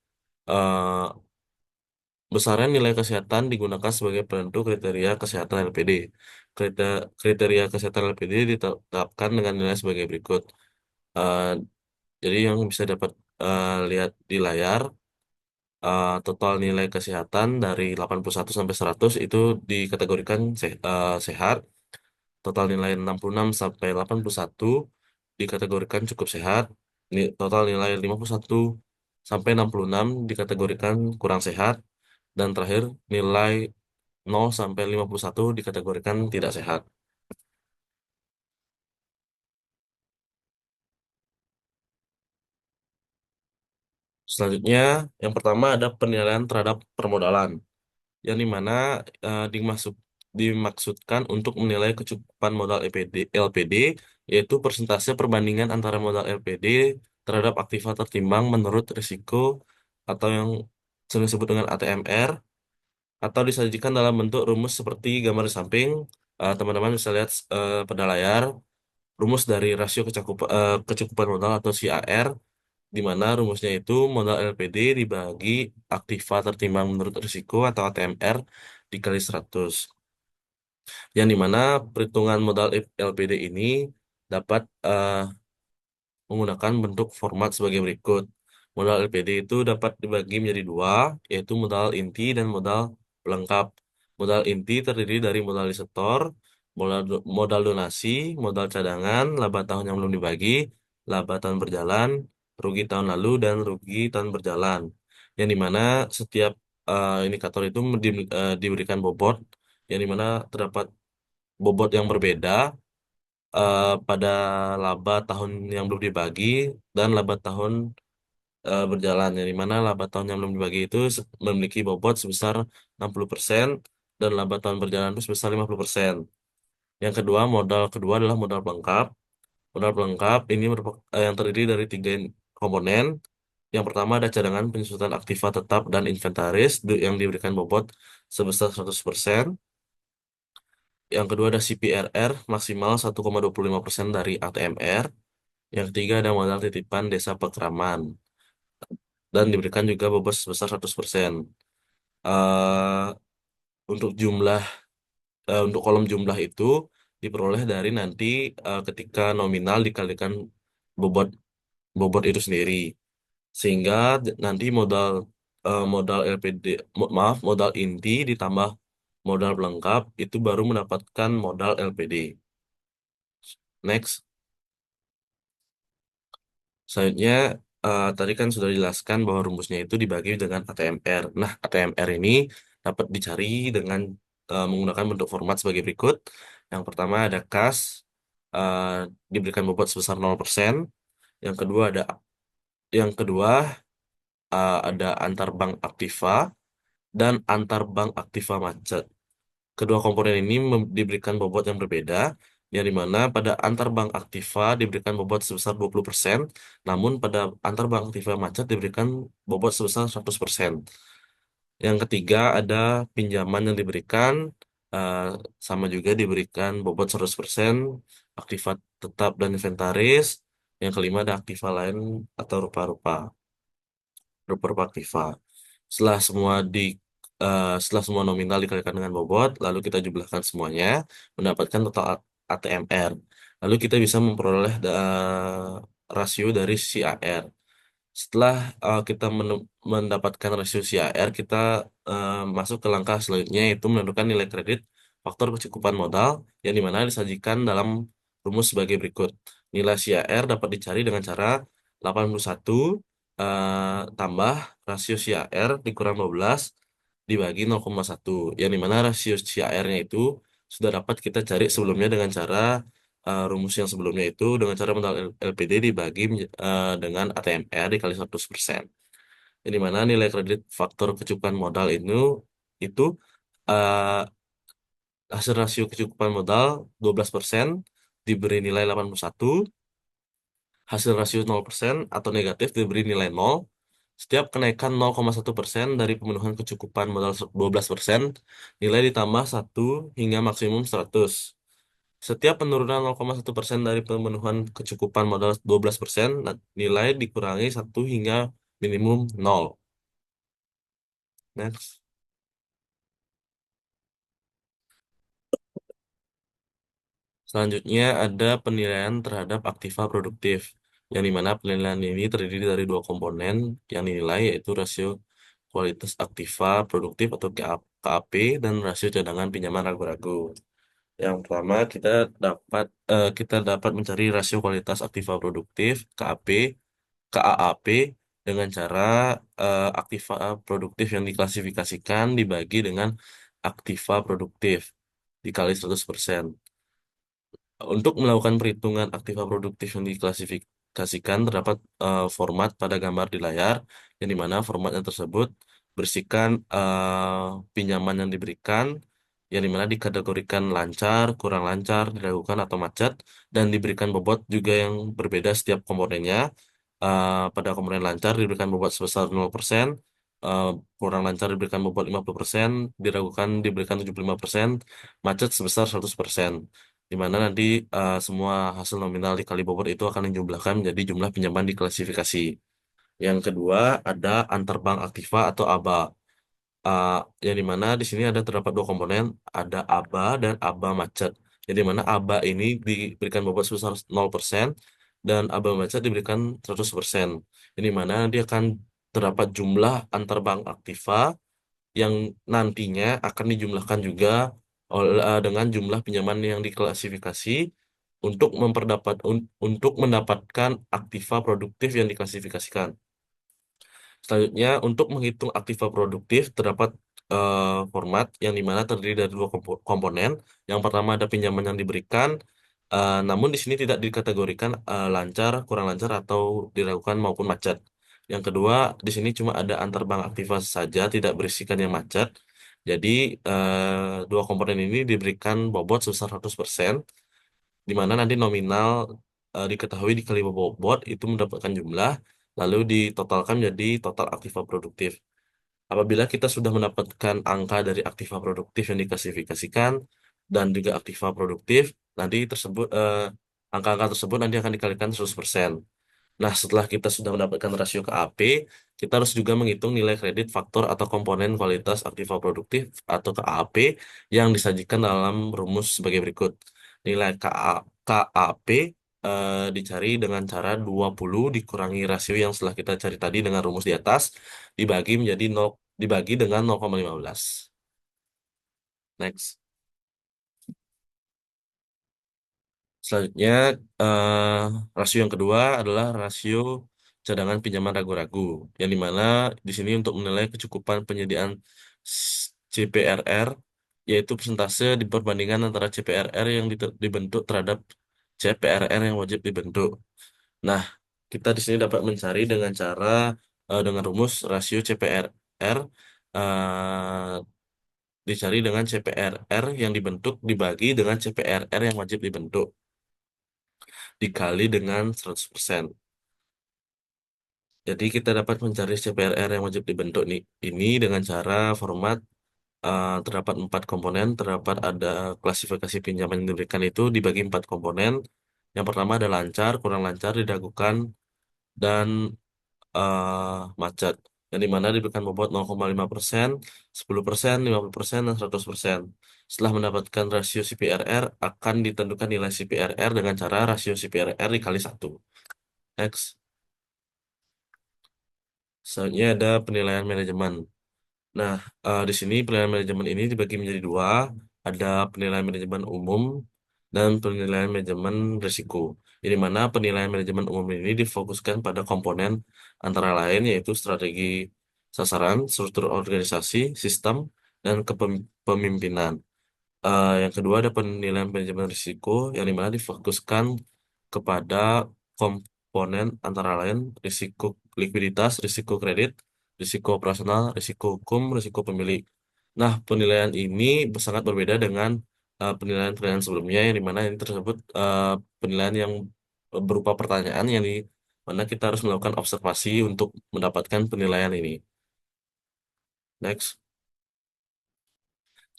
eh, Besaran nilai kesehatan digunakan sebagai penentu kriteria kesehatan LPD. Kriteria kesehatan LPD ditetapkan dengan nilai sebagai berikut. Eh, jadi yang bisa dapat lihat di layar, total nilai kesehatan dari 81 sampai 100 itu dikategorikan sehat. Total nilai 66 sampai 81 dikategorikan cukup sehat. Total nilai 51 sampai 66 dikategorikan kurang sehat. Dan terakhir nilai 0 sampai 51 dikategorikan tidak sehat. Selanjutnya, yang pertama ada penilaian terhadap permodalan, yang dimana dimaksudkan untuk menilai kecukupan modal LPD, yaitu persentase perbandingan antara modal LPD terhadap aktiva tertimbang menurut risiko, atau yang sering disebut dengan ATMR, atau disajikan dalam bentuk rumus seperti gambar di samping. Teman-teman bisa lihat pada layar rumus dari rasio kecukupan modal atau CAR, di mana rumusnya itu modal LPD dibagi aktiva tertimbang menurut risiko atau ATMR dikali 100. Yang dimana perhitungan modal LPD ini dapat menggunakan bentuk format sebagai berikut. Modal LPD itu dapat dibagi menjadi dua, yaitu modal inti dan modal pelengkap. Modal inti terdiri dari modal disetor, modal donasi, modal cadangan, laba tahun yang belum dibagi, laba tahun berjalan, rugi tahun lalu, dan rugi tahun berjalan. Yang dimana setiap indikator itu diberikan bobot, yang dimana terdapat bobot yang berbeda pada laba tahun yang belum dibagi dan laba tahun berjalan, yang dimana laba tahun yang belum dibagi itu memiliki bobot sebesar 60% dan laba tahun berjalan itu sebesar 50%. Yang kedua, modal kedua adalah modal pelengkap. Modal pelengkap ini merupakan yang terdiri dari tiga komponen. Yang pertama ada cadangan penyusutan aktiva tetap dan inventaris yang diberikan bobot sebesar 100%. Yang kedua ada CPRR maksimal 1,25% dari ATMR. Yang ketiga ada modal titipan desa Pekraman dan diberikan juga bobot sebesar 100%. Eh untuk untuk kolom jumlah itu diperoleh dari nanti ketika nominal dikalikan bobot bobot itu sendiri, sehingga nanti modal LPD, maaf, modal inti ditambah modal pelengkap itu baru mendapatkan modal LPD. Next. Selanjutnya, tadi kan sudah dijelaskan bahwa rumusnya itu dibagi dengan ATMR. Nah, ATMR ini dapat dicari dengan menggunakan bentuk format sebagai berikut. Yang pertama ada kas, eh, diberikan bobot sebesar 0%. Yang kedua ada antar bank aktiva dan antar bank aktiva macet. Kedua komponen ini diberikan bobot yang berbeda, yang dimana pada antar bank aktiva diberikan bobot sebesar 20%, namun pada antar bank aktiva macet diberikan bobot sebesar 100%. Yang ketiga ada pinjaman yang diberikan, eh, sama juga diberikan bobot 100%, aktiva tetap dan inventaris. Yang kelima ada aktiva lain atau rupa-rupa. per aktiva. Setelah semua setelah semua nominal dikalikan dengan bobot, lalu kita jumlahkan semuanya, mendapatkan total ATMR. Lalu kita bisa memperoleh rasio dari CAR. Setelah kita mendapatkan rasio CAR, kita masuk ke langkah selanjutnya, yaitu menentukan nilai kredit faktor kecukupan modal yang dimana disajikan dalam rumus sebagai berikut. Nilai CAR dapat dicari dengan cara 81 tambah rasio CAR dikurang 12 dibagi 0,1. Yang dimana rasio CAR-nya itu sudah dapat kita cari sebelumnya dengan cara rumus yang sebelumnya itu dengan cara modal LPD dibagi dengan ATMR dikali 100%. Yang dimana nilai kredit faktor kecukupan modal itu eh, hasil rasio kecukupan modal 12% diberi nilai 81, hasil rasio 0% atau negatif diberi nilai 0. Setiap kenaikan 0,1% dari pemenuhan kecukupan modal 12%, nilai ditambah 1 hingga maksimum 100. Setiap penurunan 0,1% dari pemenuhan kecukupan modal 12%, nilai dikurangi 1 hingga minimum 0. Next. Selanjutnya ada penilaian terhadap aktiva produktif, yang dimana penilaian ini terdiri dari dua komponen yang dinilai, yaitu rasio kualitas aktiva produktif atau KAP dan rasio cadangan pinjaman ragu-ragu. Yang pertama kita dapat mencari rasio kualitas aktiva produktif KAAP dengan cara aktiva produktif yang diklasifikasikan dibagi dengan aktiva produktif dikali 100%. Untuk melakukan perhitungan aktiva produktif yang diklasifikasikan, terdapat format pada gambar di layar, yang dimana formatnya tersebut berisikan pinjaman yang diberikan, yang dimana dikategorikan lancar, kurang lancar, diragukan atau macet, dan diberikan bobot juga yang berbeda setiap komponennya. Pada komponen lancar diberikan bobot sebesar 0%, eh, kurang lancar diberikan bobot 50%, diragukan diberikan 75%, macet sebesar 100%. Di mana nanti semua hasil nominal dikali bobot itu akan dijumlahkan menjadi jumlah pinjaman diklasifikasi. Yang kedua ada antar bank aktiva atau ABA. Uh, yang dimana di sini ada terdapat dua komponen, ada ABA dan ABA macet. Yang dimana ABA ini diberikan bobot sebesar 0% dan ABA macet diberikan 100%. Yang dimana dia akan terdapat jumlah antar bank aktiva yang nantinya akan dijumlahkan juga dengan jumlah pinjaman yang diklasifikasi untuk mendapatkan aktiva produktif yang diklasifikasikan. Selanjutnya, untuk menghitung aktiva produktif terdapat format yang dimana terdiri dari dua komponen. Yang pertama ada pinjaman yang diberikan, namun di sini tidak dikategorikan lancar, kurang lancar atau diragukan maupun macet. Yang kedua, di sini cuma ada antar bank aktiva saja, tidak berisikan yang macet. Jadi dua komponen ini diberikan bobot sebesar 100%, di mana nanti nominal diketahui dikali bobot itu mendapatkan jumlah, lalu ditotalkan menjadi total aktiva produktif. Apabila kita sudah mendapatkan angka dari aktiva produktif yang diklasifikasikan dan juga aktiva produktif, nanti angka-angka tersebut nanti akan dikalikan 100%. Nah, setelah kita sudah mendapatkan rasio KAP, kita harus juga menghitung nilai kredit faktor atau komponen kualitas aktiva produktif atau KAP yang disajikan dalam rumus sebagai berikut. Nilai KAP dicari dengan cara 20 dikurangi rasio yang setelah kita cari tadi dengan rumus di atas, dibagi menjadi 0, dibagi dengan 0,15. Next. Selanjutnya, eh, rasio yang kedua adalah rasio cadangan pinjaman ragu-ragu, yang dimana di sini untuk menilai kecukupan penyediaan CPRR, yaitu persentase di perbandingan antara CPRR yang dibentuk terhadap CPRR yang wajib dibentuk. Nah, kita di sini dapat mencari dengan cara dengan rumus rasio CPRR eh, dicari dengan CPRR yang dibentuk dibagi dengan CPRR yang wajib dibentuk dikali dengan 100%. Jadi kita dapat mencari CPRR yang wajib dibentuk ini dengan cara format terdapat 4 komponen, terdapat ada klasifikasi pinjaman yang diberikan itu dibagi 4 komponen. Yang pertama ada lancar, kurang lancar, diragukan, dan macet. yang dimana diberikan bobot 0,5%, 10%, 50%, dan 100%. Setelah mendapatkan rasio CPRR, akan ditentukan nilai CPRR dengan cara rasio CPRR dikali 1. Next. Selanjutnya ada penilaian manajemen. Nah, di sini penilaian manajemen ini dibagi menjadi dua. Ada penilaian manajemen umum dan penilaian manajemen risiko. Di mana penilaian manajemen umum ini difokuskan pada komponen antara lain yaitu strategi sasaran, struktur organisasi, sistem, dan kepemimpinan. Yang kedua ada penilaian manajemen risiko yang dimana difokuskan kepada komponen antara lain risiko likuiditas, risiko kredit, risiko operasional, risiko hukum, risiko pemilik. Nah, penilaian ini sangat berbeda dengan penilaian-penilaian sebelumnya yang dimana ini tersebut penilaian yang berupa pertanyaan yang di mana kita harus melakukan observasi untuk mendapatkan penilaian ini. Next.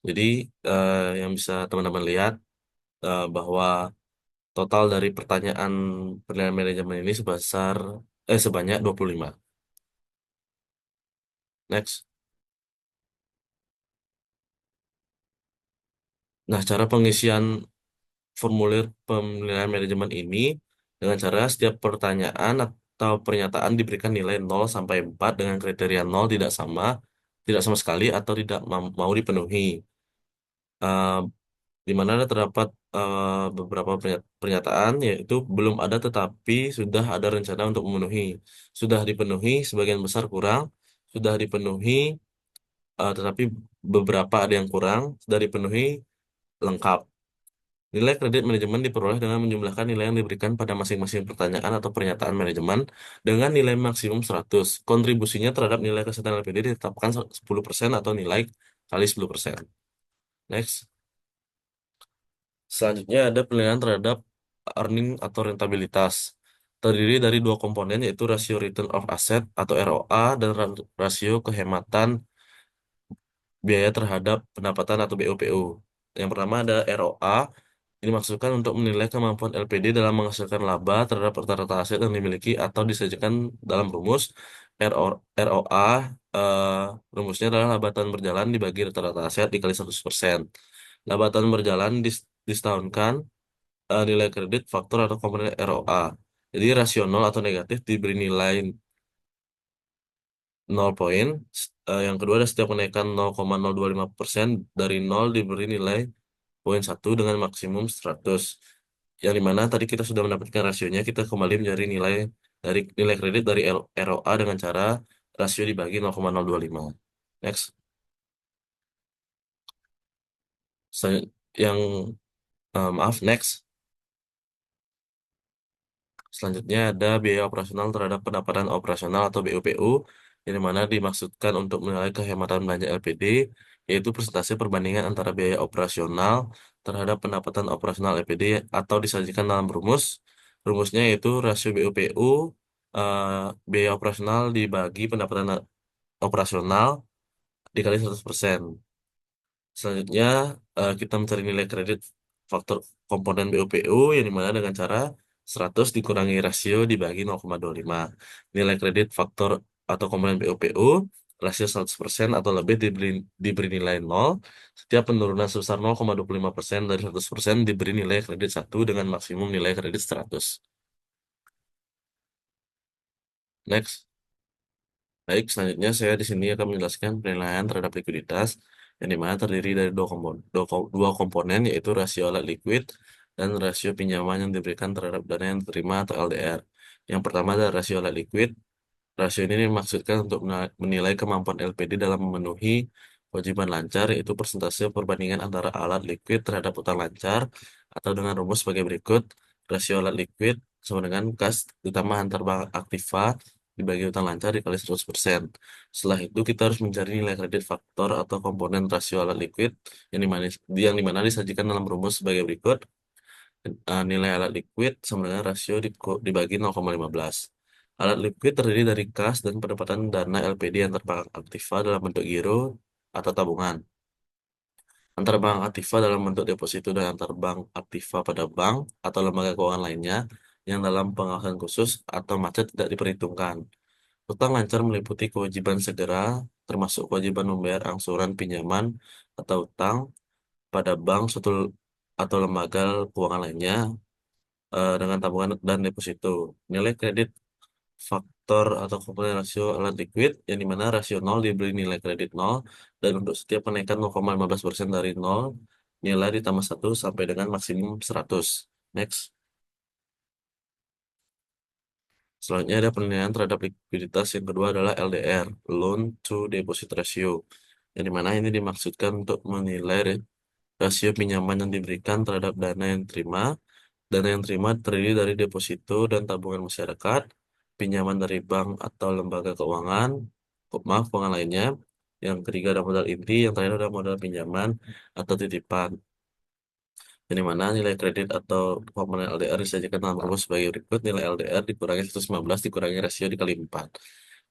Jadi yang bisa teman-teman lihat bahwa total dari pertanyaan penilaian manajemen ini sebanyak 25. Next. Nah, cara pengisian formulir penilaian manajemen ini dengan cara setiap pertanyaan atau pernyataan diberikan nilai 0 sampai 4 dengan kriteria 0 tidak sama sekali atau tidak mau dipenuhi. Eh, di mana terdapat beberapa pernyataan yaitu belum ada tetapi sudah ada rencana untuk memenuhi. Sudah dipenuhi, sebagian besar kurang. Sudah dipenuhi, tetapi beberapa ada yang kurang. Sudah dipenuhi, lengkap. Nilai kredit manajemen diperoleh dengan menjumlahkan nilai yang diberikan pada masing-masing pertanyaan atau pernyataan manajemen dengan nilai maksimum 100. Kontribusinya terhadap nilai kesehatan LPD ditetapkan 10% atau nilai kali 10%. Next. Selanjutnya ada penilaian terhadap earning atau rentabilitas. Terdiri dari dua komponen yaitu rasio return of asset atau ROA dan rasio kehematan biaya terhadap pendapatan atau BOPO. Yang pertama ada ROA. Ini dimaksudkan untuk menilai kemampuan LPD dalam menghasilkan laba terhadap rata-rata aset yang dimiliki atau disajikan dalam rumus ROA. eh, Rumusnya adalah laba tahun berjalan dibagi rata-rata aset dikali 100%. Laba tahun berjalan disetahunkan nilai kredit faktor atau komponen ROA. Jadi rasional atau negatif diberi nilai 0 poin. Yang kedua ada setiap kenaikan 0,025% dari 0 diberi nilai poin 1 dengan maksimum 100. Yang dimana tadi kita sudah mendapatkan rasionya, kita kembali mencari nilai dari nilai kredit dari ROA dengan cara rasio dibagi 0,025. Next. Yang maaf, next. Selanjutnya ada biaya operasional terhadap pendapatan operasional atau BUPU, yang mana dimaksudkan untuk menilai kehematan belanja LPD, yaitu persentase perbandingan antara biaya operasional terhadap pendapatan operasional LPD atau disajikan dalam rumus. Rumusnya yaitu rasio BUPU biaya operasional dibagi pendapatan operasional dikali 100%. Selanjutnya, kita mencari nilai kredit faktor komponen BUPU yang dimana dengan cara 100 dikurangi rasio dibagi 0,25. Nilai kredit faktor atau komponen BUPU rasio 100% atau lebih diberi nilai 0. Setiap penurunan sebesar 0,25% dari 100% diberi nilai kredit 1 dengan maksimum nilai kredit 100. Next. Baik, selanjutnya saya di sini akan menjelaskan penilaian terhadap likuiditas yang dimana terdiri dari dua komponen yaitu rasio alat likuid dan rasio pinjaman yang diberikan terhadap dana yang diterima atau LDR. Yang pertama adalah rasio alat likuid. Rasio ini dimaksudkan untuk menilai kemampuan LPD dalam memenuhi kewajiban lancar yaitu persentase perbandingan antara alat likuid terhadap utang lancar atau dengan rumus sebagai berikut. Rasio alat likuid sama dengan kas utama antar bank aktiva dibagi utang lancar dikali 100%. Setelah itu kita harus mencari nilai kredit faktor atau komponen rasio alat likuid yang dimana disajikan dalam rumus sebagai berikut. Nilai alat likuid sama dengan rasio dibagi 0,15. Alat likuid terdiri dari kas dan pendapatan dana LPD yang terbank aktiva dalam bentuk giro atau tabungan. Antar bank aktiva dalam bentuk deposito dan antar bank aktiva pada bank atau lembaga keuangan lainnya yang dalam pengawasan khusus atau macet tidak diperhitungkan. Utang lancar meliputi kewajiban segera, termasuk kewajiban membayar angsuran pinjaman atau utang pada bank suatu atau lembaga keuangan lainnya dengan tabungan dan deposito. Nilai kredit faktor atau komponen rasio alat liquid yang dimana rasio nol diberi nilai kredit nol dan untuk setiap kenaikan 0,15% dari nol nilai ditambah 1 sampai dengan maksimum 100. Next. Selanjutnya ada penilaian terhadap likuiditas. Yang kedua adalah LDR, Loan to Deposit Ratio, yang dimana ini dimaksudkan untuk menilai rasio pinjaman yang diberikan terhadap dana yang diterima. Dana yang terima terdiri dari deposito dan tabungan masyarakat, pinjaman dari bank atau lembaga keuangan, maaf, keuangan lainnya. Yang ketiga ada modal inti, yang terakhir ada modal pinjaman atau titipan. Yang mana nilai kredit atau komponen LDR disajikan dalam rumus sebagai berikut. Nilai LDR dikurangi 115 dikurangi rasio dikali 4.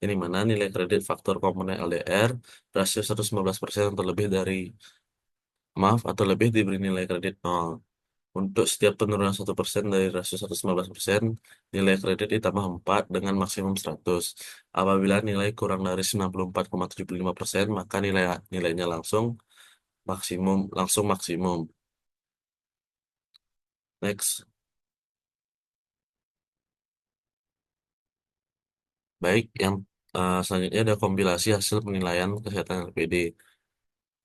Yang mana nilai kredit faktor komponen LDR rasio 115% atau lebih dari, maaf, atau lebih diberi nilai kredit 0. Untuk setiap penurunan 1% dari rasio 115%, nilai kredit ditambah 4 dengan maksimum 100. Apabila nilai kurang dari 94,75%, maka nilainya langsung maksimum. Next. Baik, yang selanjutnya ada kompilasi hasil penilaian kesehatan LPD.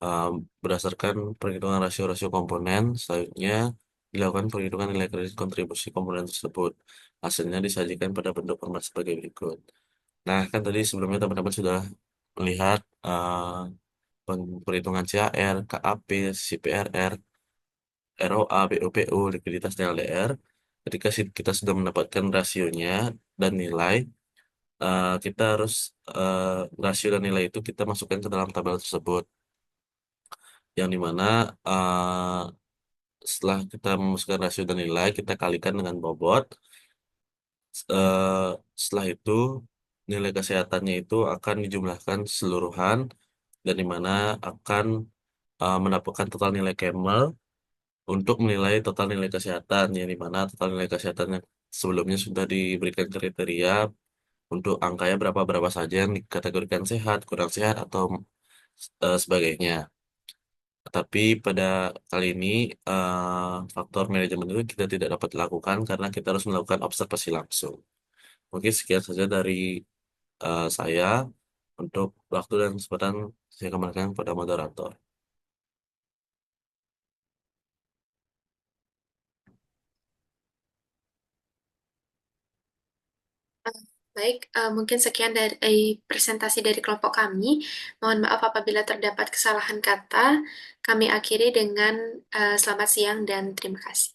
Eh, Berdasarkan perhitungan rasio-rasio komponen, selanjutnya dilakukan perhitungan nilai kredit kontribusi komponen tersebut. Hasilnya disajikan pada bentuk format sebagai berikut. Nah, kan tadi sebelumnya teman-teman sudah melihat perhitungan CAR, KAP, CPRR, ROA, BOPU, likuiditas, dan LDR. Ketika kita sudah mendapatkan rasionya dan nilai, kita harus rasio dan nilai itu kita masukkan ke dalam tabel tersebut. Yang dimana setelah kita memasukkan rasio dan nilai, kita kalikan dengan bobot. Eh, Setelah itu, nilai kesehatannya itu akan dijumlahkan keseluruhan dan dimana akan mendapatkan total nilai Camel untuk menilai total nilai kesehatan, yang dimana total nilai kesehatan yang sebelumnya sudah diberikan kriteria untuk angkanya berapa-berapa saja yang dikategorikan sehat, kurang sehat, atau sebagainya. Tapi pada kali ini faktor manajemen itu kita tidak dapat lakukan karena kita harus melakukan observasi langsung. Mungkin sekian saja dari saya. Untuk waktu dan kesempatan saya kembalikan kepada moderator. Baik, mungkin sekian dari presentasi dari kelompok kami. Mohon maaf apabila terdapat kesalahan kata. Kami akhiri dengan selamat siang dan terima kasih.